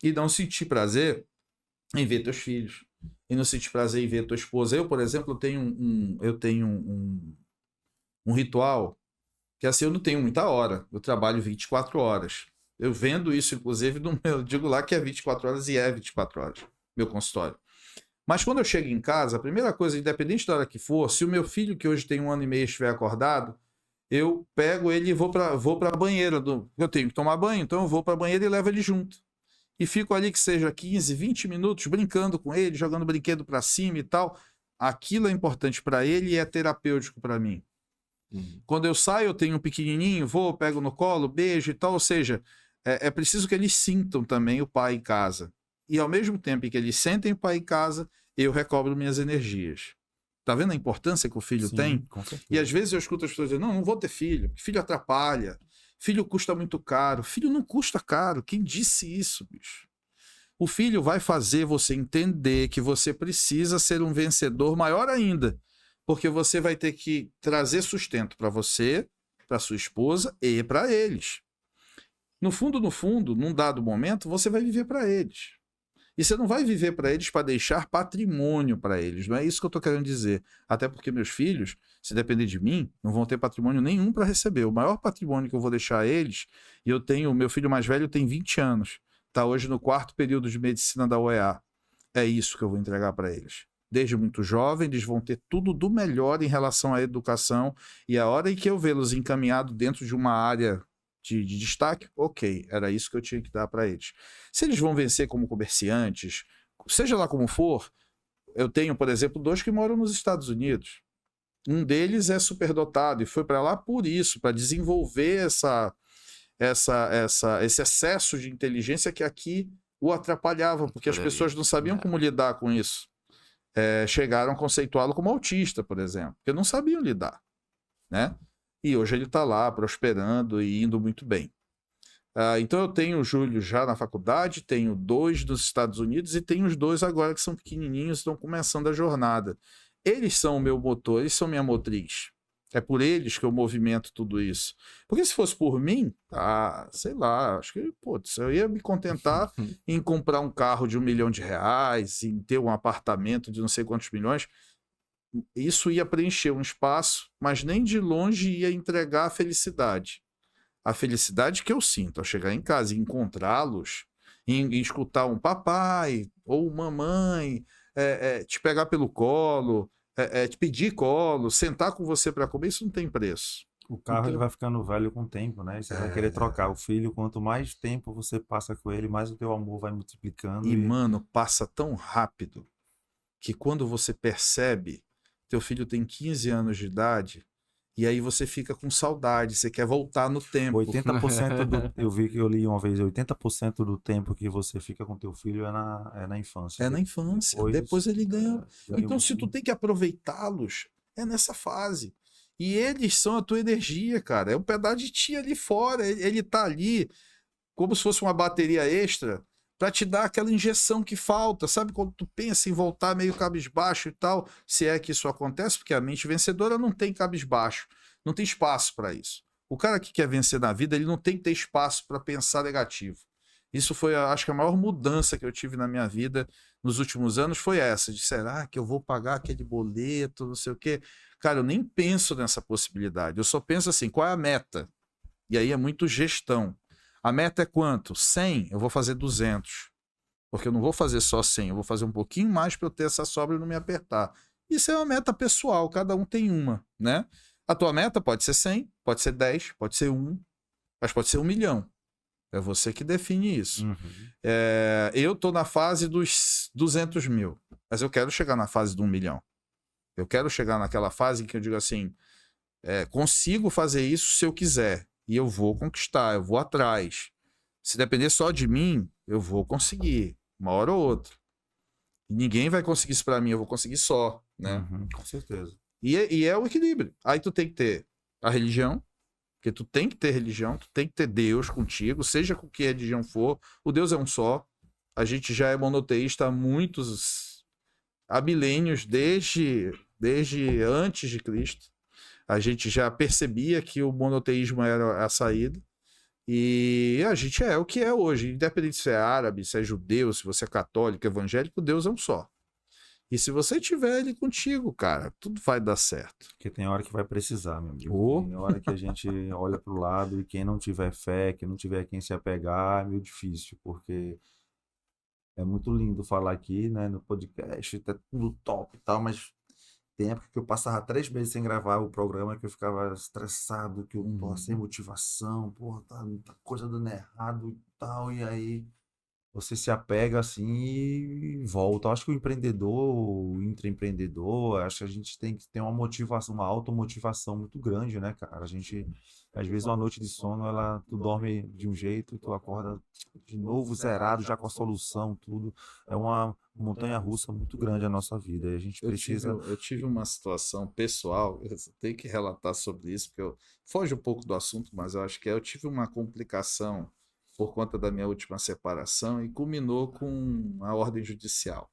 D: e não sentir prazer em ver teus filhos. E não sentir prazer em ver tua esposa. Eu, por exemplo, tenho um ritual que assim, eu não tenho muita hora. Eu trabalho 24 horas. Eu vendo isso, inclusive, eu digo lá que é 24 horas e é 24 horas, meu consultório. Mas quando eu chego em casa, a primeira coisa, independente da hora que for, se o meu filho, que hoje tem 1 ano e meio, estiver acordado, eu pego ele e vou para a banheira. Eu tenho que tomar banho, então eu vou para a banheira e levo ele junto. E fico ali que seja 15, 20 minutos brincando com ele, jogando brinquedo para cima e tal. Aquilo é importante para ele e é terapêutico para mim. Quando eu saio, eu tenho um pequenininho, vou, pego no colo, beijo e tal. Ou seja, é preciso que eles sintam também o pai em casa. E ao mesmo tempo que eles sentem o pai em casa, eu recobro minhas energias. Tá vendo a importância que o filho tem?
B: Com certeza.
D: E às vezes eu escuto as pessoas dizendo, não vou ter filho, filho atrapalha, filho custa muito caro. Filho não custa caro, quem disse isso, bicho? O filho vai fazer você entender que você precisa ser um vencedor maior ainda, porque você vai ter que trazer sustento para você, para sua esposa e para eles. No fundo, num dado momento, você vai viver para eles. E você não vai viver para eles para deixar patrimônio para eles. Não é isso que eu estou querendo dizer. Até porque meus filhos, se depender de mim, não vão ter patrimônio nenhum para receber. O maior patrimônio que eu vou deixar a eles, e meu filho mais velho tem 20 anos. Está hoje no 4º período de medicina da UEA. É isso que eu vou entregar para eles. Desde muito jovem, eles vão ter tudo do melhor em relação à educação. E a hora em que eu vê-los encaminhados dentro de uma área de destaque, ok, era isso que eu tinha que dar para eles. Se eles vão vencer como comerciantes, seja lá como for, eu tenho, por exemplo, 2 que moram nos Estados Unidos. Um deles é superdotado e foi para lá por isso, para desenvolver esse excesso de inteligência que aqui o atrapalhava, porque as pessoas não sabiam como lidar com isso. Chegaram a conceituá-lo como autista, por exemplo, porque não sabiam lidar, né? E hoje ele está lá prosperando e indo muito bem. Então eu tenho o Júlio já na faculdade, tenho 2 dos Estados Unidos e tenho os 2 agora que são pequenininhos, estão começando a jornada. Eles são o meu motor, eles são minha motriz. É por eles que eu movimento tudo isso. Porque se fosse por mim, sei lá, acho que eu ia me contentar em comprar um carro de R$1 milhão, em ter um apartamento de não sei quantos milhões. Isso ia preencher um espaço, mas nem de longe ia entregar a felicidade. A felicidade que eu sinto ao chegar em casa e encontrá-los em escutar um papai ou mamãe, te pegar pelo colo, te pedir colo, sentar com você para comer, isso não tem preço.
B: O carro ele
D: Então,
B: vai ficando velho com o tempo, né? E você vai querer trocar. O filho, quanto mais tempo você passa com ele, mais o teu amor vai multiplicando.
D: e, mano, passa tão rápido que quando você percebe, teu filho tem 15 anos de idade, e aí você fica com saudade, você quer voltar no tempo.
B: 80% eu vi que eu li uma vez, 80% do tempo que você fica com teu filho é na infância.
D: É na infância. Depois ele ganha. Então, se tu
B: tem
D: tem que aproveitá-los, é nessa fase. E eles são a tua energia, cara. É um pedaço de ti ali fora. Ele tá ali como se fosse uma bateria extra para te dar aquela injeção que falta. Sabe quando tu pensa em voltar meio cabisbaixo e tal? Se é que isso acontece, porque a mente vencedora não tem cabisbaixo. Não tem espaço para isso. O cara que quer vencer na vida, ele não tem que ter espaço para pensar negativo. Isso foi, acho que a maior mudança que eu tive na minha vida nos últimos anos foi essa, de será que eu vou pagar aquele boleto, não sei o quê. Cara, eu nem penso nessa possibilidade. Eu só penso assim, qual é a meta? E aí é muito gestão. A meta é quanto? 100? Eu vou fazer 200. Porque eu não vou fazer só 100, eu vou fazer um pouquinho mais para eu ter essa sobra e não me apertar. Isso é uma meta pessoal, cada um tem uma, né? A tua meta pode ser 100, pode ser 10, pode ser 1, mas pode ser 1 milhão. É você que define isso. Eu tô na fase dos 200 mil, mas eu quero chegar na fase do 1 milhão. Eu quero chegar naquela fase em que eu digo assim, consigo fazer isso se eu quiser. E eu vou conquistar, eu vou atrás. Se depender só de mim, eu vou conseguir, uma hora ou outra. E ninguém vai conseguir isso pra mim, eu vou conseguir só, né?
B: Com certeza.
D: E é o equilíbrio. Aí tu tem que ter a religião, porque tu tem que ter religião, tu tem que ter Deus contigo, seja com que religião for. O Deus é um só. A gente já é monoteísta há milênios, desde antes de Cristo. A gente já percebia que o monoteísmo era a saída. E a gente é o que é hoje. Independente se é árabe, se é judeu, se você é católico, evangélico, Deus é um só. E se você tiver ele contigo, cara, tudo vai dar certo.
B: Porque tem hora que vai precisar, meu amigo. Tem hora que a gente olha pro lado e quem não tiver fé, quem não tiver quem se apegar, é meio difícil, porque é muito lindo falar aqui, né, no podcast, tá tudo top e tal, mas tem época que eu passava 3 meses sem gravar o programa, que eu ficava estressado, que eu tô sem motivação, porra, tá muita coisa dando errado e tal, e aí você se apega assim e volta. Eu acho que o empreendedor, o intraempreendedor, acho que a gente tem que ter uma motivação, uma automotivação muito grande, né, cara? A gente, às vezes, uma noite de sono, tu dorme de um jeito, tu acorda de novo zerado, já com a solução, tudo. É uma montanha-russa muito grande a nossa vida. E a gente precisa.
D: Eu tive uma situação pessoal, eu tenho que relatar sobre isso, porque foge um pouco do assunto, mas eu acho que eu tive uma complicação por conta da minha última separação e culminou com a ordem judicial.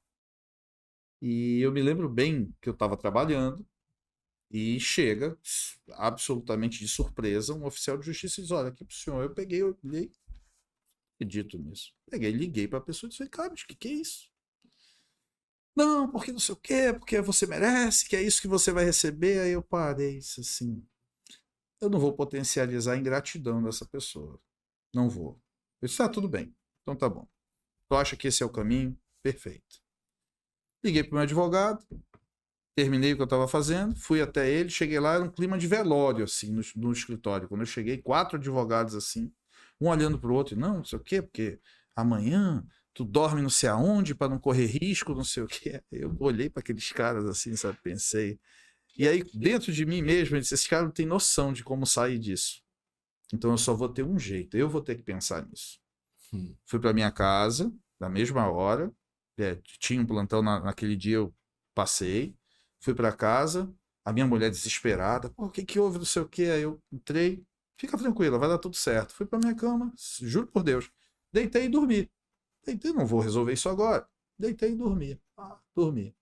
D: E eu me lembro bem que eu estava trabalhando e chega, absolutamente de surpresa, um oficial de justiça e diz, olha, aqui pro senhor. Eu olhei, acredito nisso. Liguei para a pessoa e disse, cara, mas o que é isso? Não, porque não sei o quê, porque você merece, que é isso que você vai receber. Aí eu parei, isso assim, eu não vou potencializar a ingratidão dessa pessoa. Não vou. Eu disse, tudo bem. Então tá bom. Tu acha que esse é o caminho? Perfeito. Liguei pro meu advogado, terminei o que eu estava fazendo, fui até ele, cheguei lá, era um clima de velório, assim, no escritório. Quando eu cheguei, 4 advogados, assim, um olhando pro outro, não sei o quê, porque amanhã tu dorme não sei aonde para não correr risco, não sei o quê. Eu olhei para aqueles caras assim, sabe, pensei. E aí, dentro de mim mesmo, eu disse, esse cara não tem noção de como sair disso. Então eu só vou ter um jeito, eu vou ter que pensar nisso. Fui para minha casa, na mesma hora, tinha um plantão naquele dia, eu passei, fui para casa, a minha mulher desesperada, pô, o que houve, não sei o quê, aí eu entrei, fica tranquila, vai dar tudo certo. Fui para minha cama, juro por Deus, deitei e dormi. Deitei, não vou resolver isso agora. Deitei e dormi. Dormi.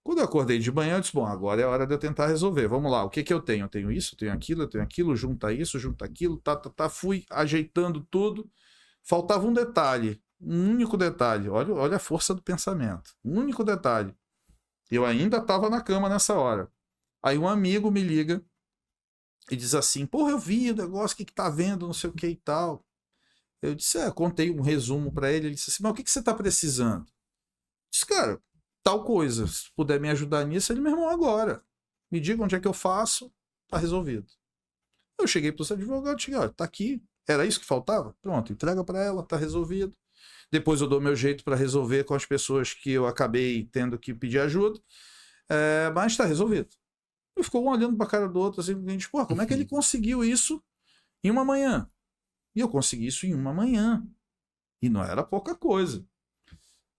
D: Quando eu acordei de manhã, eu disse, bom, agora é a hora de eu tentar resolver. Vamos lá, o que eu tenho? Eu tenho isso, eu tenho aquilo, junta isso, junta aquilo, fui ajeitando tudo. Faltava um detalhe, um único detalhe. Olha a força do pensamento. Um único detalhe. Eu ainda estava na cama nessa hora. Aí um amigo me liga e diz assim, porra, eu vi o negócio, o que tá vendo, não sei o que e tal. Eu disse, contei um resumo para ele. Ele disse assim, mas o que você está precisando? Eu disse, cara, tal coisa. Se puder me ajudar nisso, ele, meu irmão, agora. Me diga onde é que eu faço, tá resolvido. Eu cheguei para os advogados, cheguei, olha, tá aqui. Era isso que faltava? Pronto, entrega para ela, tá resolvido. Depois eu dou meu jeito para resolver com as pessoas que eu acabei tendo que pedir ajuda. Mas está resolvido. E ficou um olhando para a cara do outro, assim, a gente, como é que ele conseguiu isso em uma manhã? E eu consegui isso em uma manhã. E não era pouca coisa.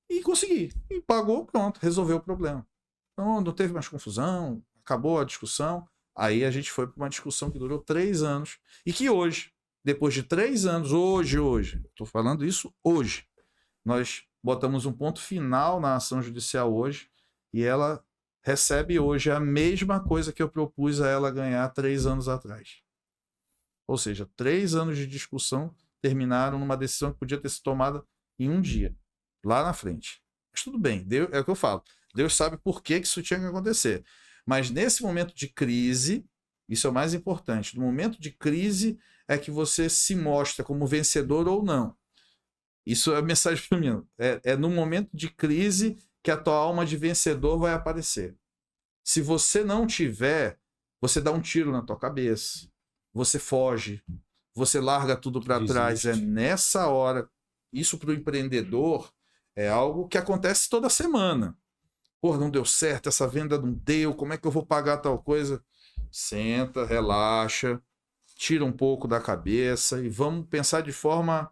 D: E consegui. E pagou, pronto, resolveu o problema. Então, não teve mais confusão, acabou a discussão. Aí a gente foi para uma discussão que durou 3 anos. E que hoje, depois de 3 anos, hoje, estou falando isso hoje, nós botamos um ponto final na ação judicial hoje e ela recebe hoje a mesma coisa que eu propus a ela ganhar 3 anos atrás. Ou seja, 3 anos de discussão terminaram numa decisão que podia ter sido tomada em um dia, lá na frente. Mas tudo bem, Deus, é o que eu falo. Deus sabe por que isso tinha que acontecer. Mas nesse momento de crise, isso é o mais importante. No momento de crise é que você se mostra como vencedor ou não. Isso é a mensagem para mim. É no momento de crise que a tua alma de vencedor vai aparecer. Se você não tiver, você dá um tiro na tua cabeça, você foge, você larga tudo para trás. É nessa hora. Isso para o empreendedor é algo que acontece toda semana. Pô, não deu certo, essa venda não deu, como é que eu vou pagar tal coisa? Senta, relaxa, tira um pouco da cabeça e vamos pensar de forma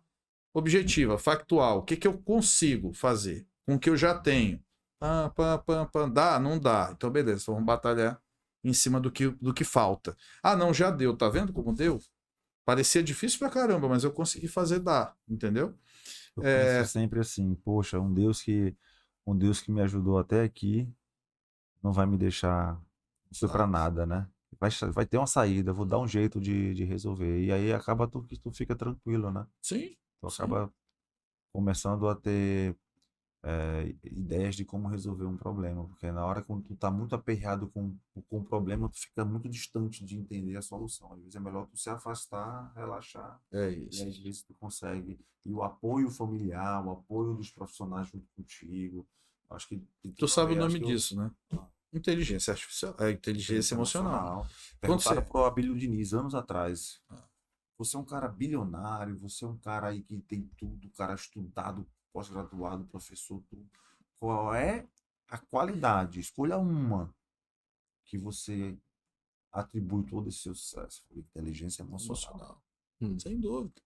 D: objetiva, factual. O que eu consigo fazer com o que eu já tenho? Dá? Não dá. Então, beleza, vamos batalhar em cima do que falta. Não, já deu. Tá vendo como deu? Parecia difícil pra caramba, mas eu consegui fazer dar, entendeu?
B: Eu penso sempre assim, poxa, um Deus que me ajudou até aqui não vai me deixar, não foi pra nada, né? Vai ter uma saída, vou dar um jeito de resolver. E aí acaba que tu fica tranquilo, né?
D: Sim.
B: Tu acaba começando a ter ideias de como resolver um problema, porque na hora quando tu tá muito aperreado com o problema, tu fica muito distante de entender a solução. Às vezes é melhor tu se afastar, relaxar,
D: É
B: e
D: isso.
B: às vezes tu consegue. E o apoio familiar, o apoio dos profissionais junto contigo, acho que
D: Tu sabe o nome disso, né? Inteligência artificial, inteligência emocional.
B: Perguntaram pro Abílio Diniz anos atrás. Você é um cara bilionário, você é um cara aí que tem tudo, cara estudado, pós-graduado, professor, tudo. Qual é a qualidade? Escolha uma que você atribui todo esse seu sucesso. Inteligência emocional.
D: Sem dúvida.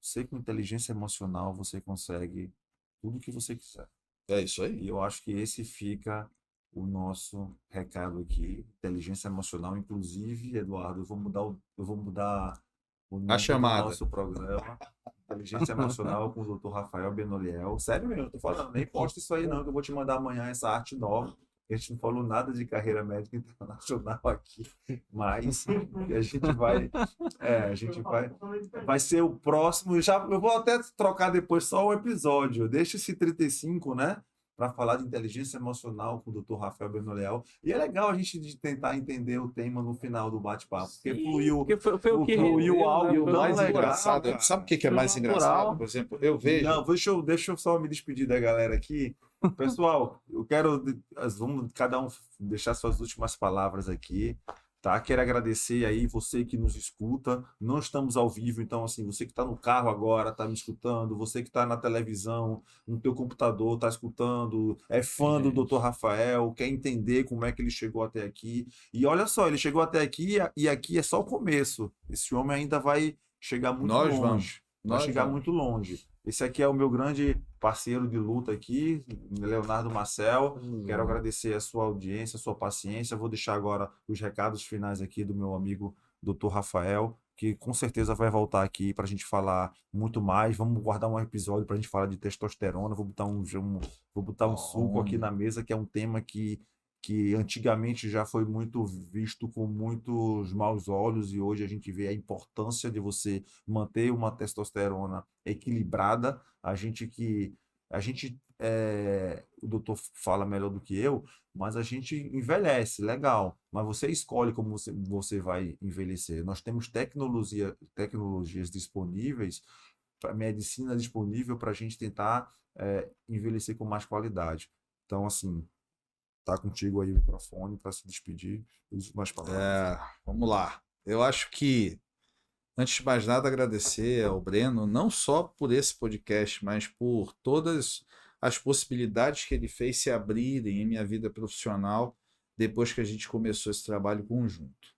B: Você com inteligência emocional, você consegue tudo que você quiser.
D: É isso aí.
B: E eu acho que esse fica o nosso recado aqui. Inteligência emocional, inclusive, Eduardo, eu vou mudar o nome do nosso programa. Inteligência Emocional com o Dr. Rafael Benoliel. Sério mesmo, eu tô falando, nem posta isso aí não, que eu vou te mandar amanhã essa arte nova. A gente não falou nada de carreira médica internacional aqui, mas a gente vai ser o próximo. Eu vou até trocar depois só o episódio. Deixa esse 35, né? Para falar de inteligência emocional com o Dr. Rafael Benoliel. E é legal a gente tentar entender o tema no final do bate-papo, porque fluiu algo mais engraçado.
D: Sabe o que é mais engraçado? Por exemplo, eu vejo...
B: Não, deixa eu só me despedir da galera aqui. Pessoal, vamos cada um deixar suas últimas palavras aqui. Tá? Quero agradecer aí você que nos escuta. Não estamos ao vivo, então assim, você que está no carro agora, está me escutando, você que está na televisão, no teu computador, está escutando, é fã do Dr. Rafael, quer entender como é que ele chegou até aqui. E olha só, ele chegou até aqui e aqui é só o começo. Esse homem ainda vai chegar muito longe. Vai chegar muito longe. Esse aqui é o meu grande parceiro de luta aqui, Leonardo Marcel. Quero agradecer a sua audiência, a sua paciência. Vou deixar agora os recados finais aqui do meu amigo Dr. Rafael, que com certeza vai voltar aqui para a gente falar muito mais. Vamos guardar um episódio para a gente falar de testosterona. Vou botar um suco aqui na mesa, que é um tema que antigamente já foi muito visto com muitos maus olhos, e hoje a gente vê a importância de você manter uma testosterona equilibrada. O doutor fala melhor do que eu, mas a gente envelhece, legal, mas você escolhe como você vai envelhecer. Nós temos tecnologias disponíveis medicina disponível para a gente tentar envelhecer com mais qualidade. Então, assim, tá contigo aí o microfone para se despedir. Uso mais palavras.
D: Vamos lá. Eu acho que, antes de mais nada, agradecer ao Breno, não só por esse podcast, mas por todas as possibilidades que ele fez se abrirem em minha vida profissional depois que a gente começou esse trabalho conjunto.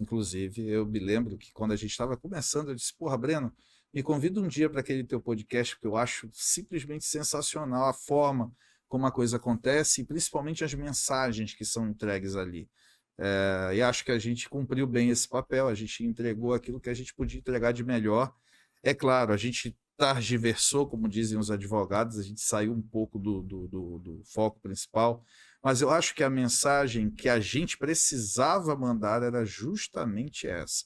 D: Inclusive, eu me lembro que quando a gente estava começando, eu disse, porra, Breno, me convida um dia para aquele teu podcast, porque eu acho simplesmente sensacional a forma como a coisa acontece e principalmente as mensagens que são entregues ali. E acho que a gente cumpriu bem esse papel, a gente entregou aquilo que a gente podia entregar de melhor. É claro, a gente targiversou, como dizem os advogados, a gente saiu um pouco do foco principal, mas eu acho que a mensagem que a gente precisava mandar era justamente essa.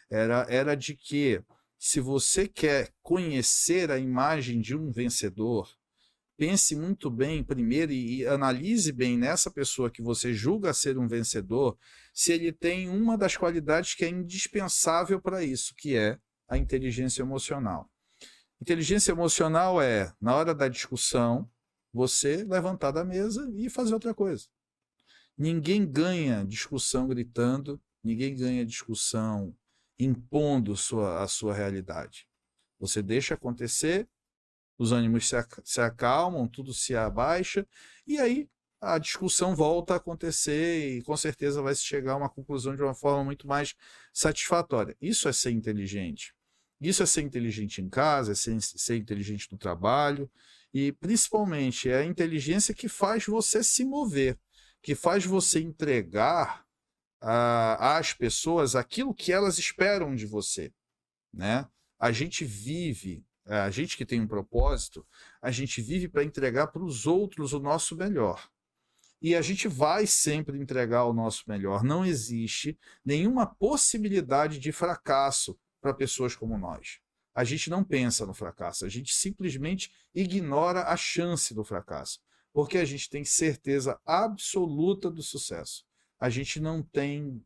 D: Era de que, se você quer conhecer a imagem de um vencedor, pense muito bem primeiro e analise bem nessa pessoa que você julga ser um vencedor, se ele tem uma das qualidades que é indispensável para isso, que é a inteligência emocional. Inteligência emocional é, na hora da discussão, você levantar da mesa e fazer outra coisa. Ninguém ganha discussão gritando, ninguém ganha discussão impondo a sua realidade. Você deixa acontecer, os ânimos se acalmam, tudo se abaixa, e aí a discussão volta a acontecer e com certeza vai se chegar a uma conclusão de uma forma muito mais satisfatória. Isso é ser inteligente. Isso é ser inteligente em casa, é ser inteligente no trabalho, e principalmente é a inteligência que faz você se mover, que faz você entregar às pessoas aquilo que elas esperam de você, né? A gente que tem um propósito, a gente vive para entregar para os outros o nosso melhor. E a gente vai sempre entregar o nosso melhor. Não existe nenhuma possibilidade de fracasso para pessoas como nós. A gente não pensa no fracasso, a gente simplesmente ignora a chance do fracasso, porque a gente tem certeza absoluta do sucesso. A gente não tem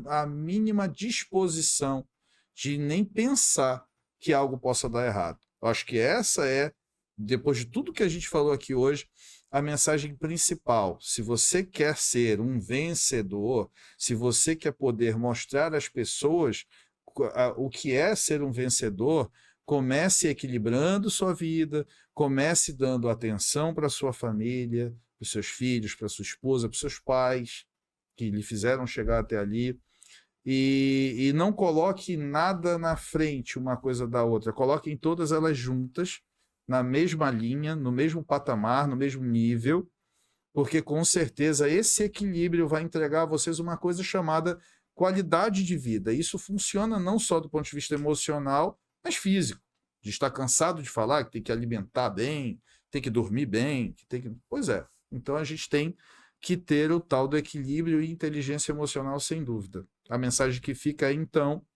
D: a mínima disposição de nem pensar que algo possa dar errado. Eu acho que essa é, depois de tudo que a gente falou aqui hoje, a mensagem principal. Se você quer ser um vencedor, se você quer poder mostrar às pessoas o que é ser um vencedor, comece equilibrando sua vida, comece dando atenção para sua família, para os seus filhos, para sua esposa, para os seus pais, que lhe fizeram chegar até ali. E não coloque nada na frente uma coisa da outra, coloquem todas elas juntas, na mesma linha, no mesmo patamar, no mesmo nível, porque com certeza esse equilíbrio vai entregar a vocês uma coisa chamada qualidade de vida. Isso funciona não só do ponto de vista emocional, mas físico, de estar cansado de falar que tem que alimentar bem, tem que dormir bem, que tem que... Pois é, então a gente tem que ter o tal do equilíbrio e inteligência emocional, sem dúvida. A mensagem que fica aí, então,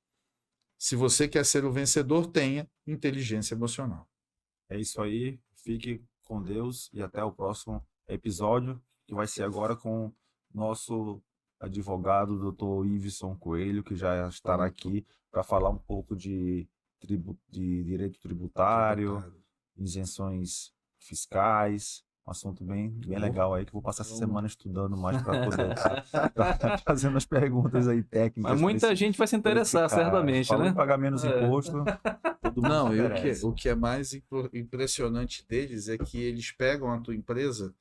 D: se você quer ser o vencedor, tenha inteligência emocional.
B: É isso aí, fique com Deus e até o próximo episódio, que vai ser agora com nosso advogado, Dr. Iveson Coelho, que já estará aqui para falar um pouco de direito tributário, isenções fiscais, um assunto bem legal aí, que eu vou passar essa semana estudando mais para poder estar fazendo as perguntas aí técnicas.
C: Mas muita gente vai se interessar, certamente, né?
B: Pagar menos imposto. Todo mundo
D: Não,
B: e
D: o que é mais impressionante deles é que eles pegam a tua empresa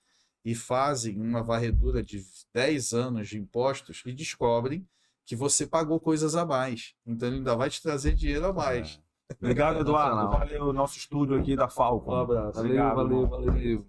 D: e fazem uma varredura de 10 anos de impostos e descobrem que você pagou coisas a mais. Então ele ainda vai te trazer dinheiro a mais.
B: Obrigado, Eduardo. Valeu, nosso estúdio aqui da Falcon.
C: Um abraço. Valeu.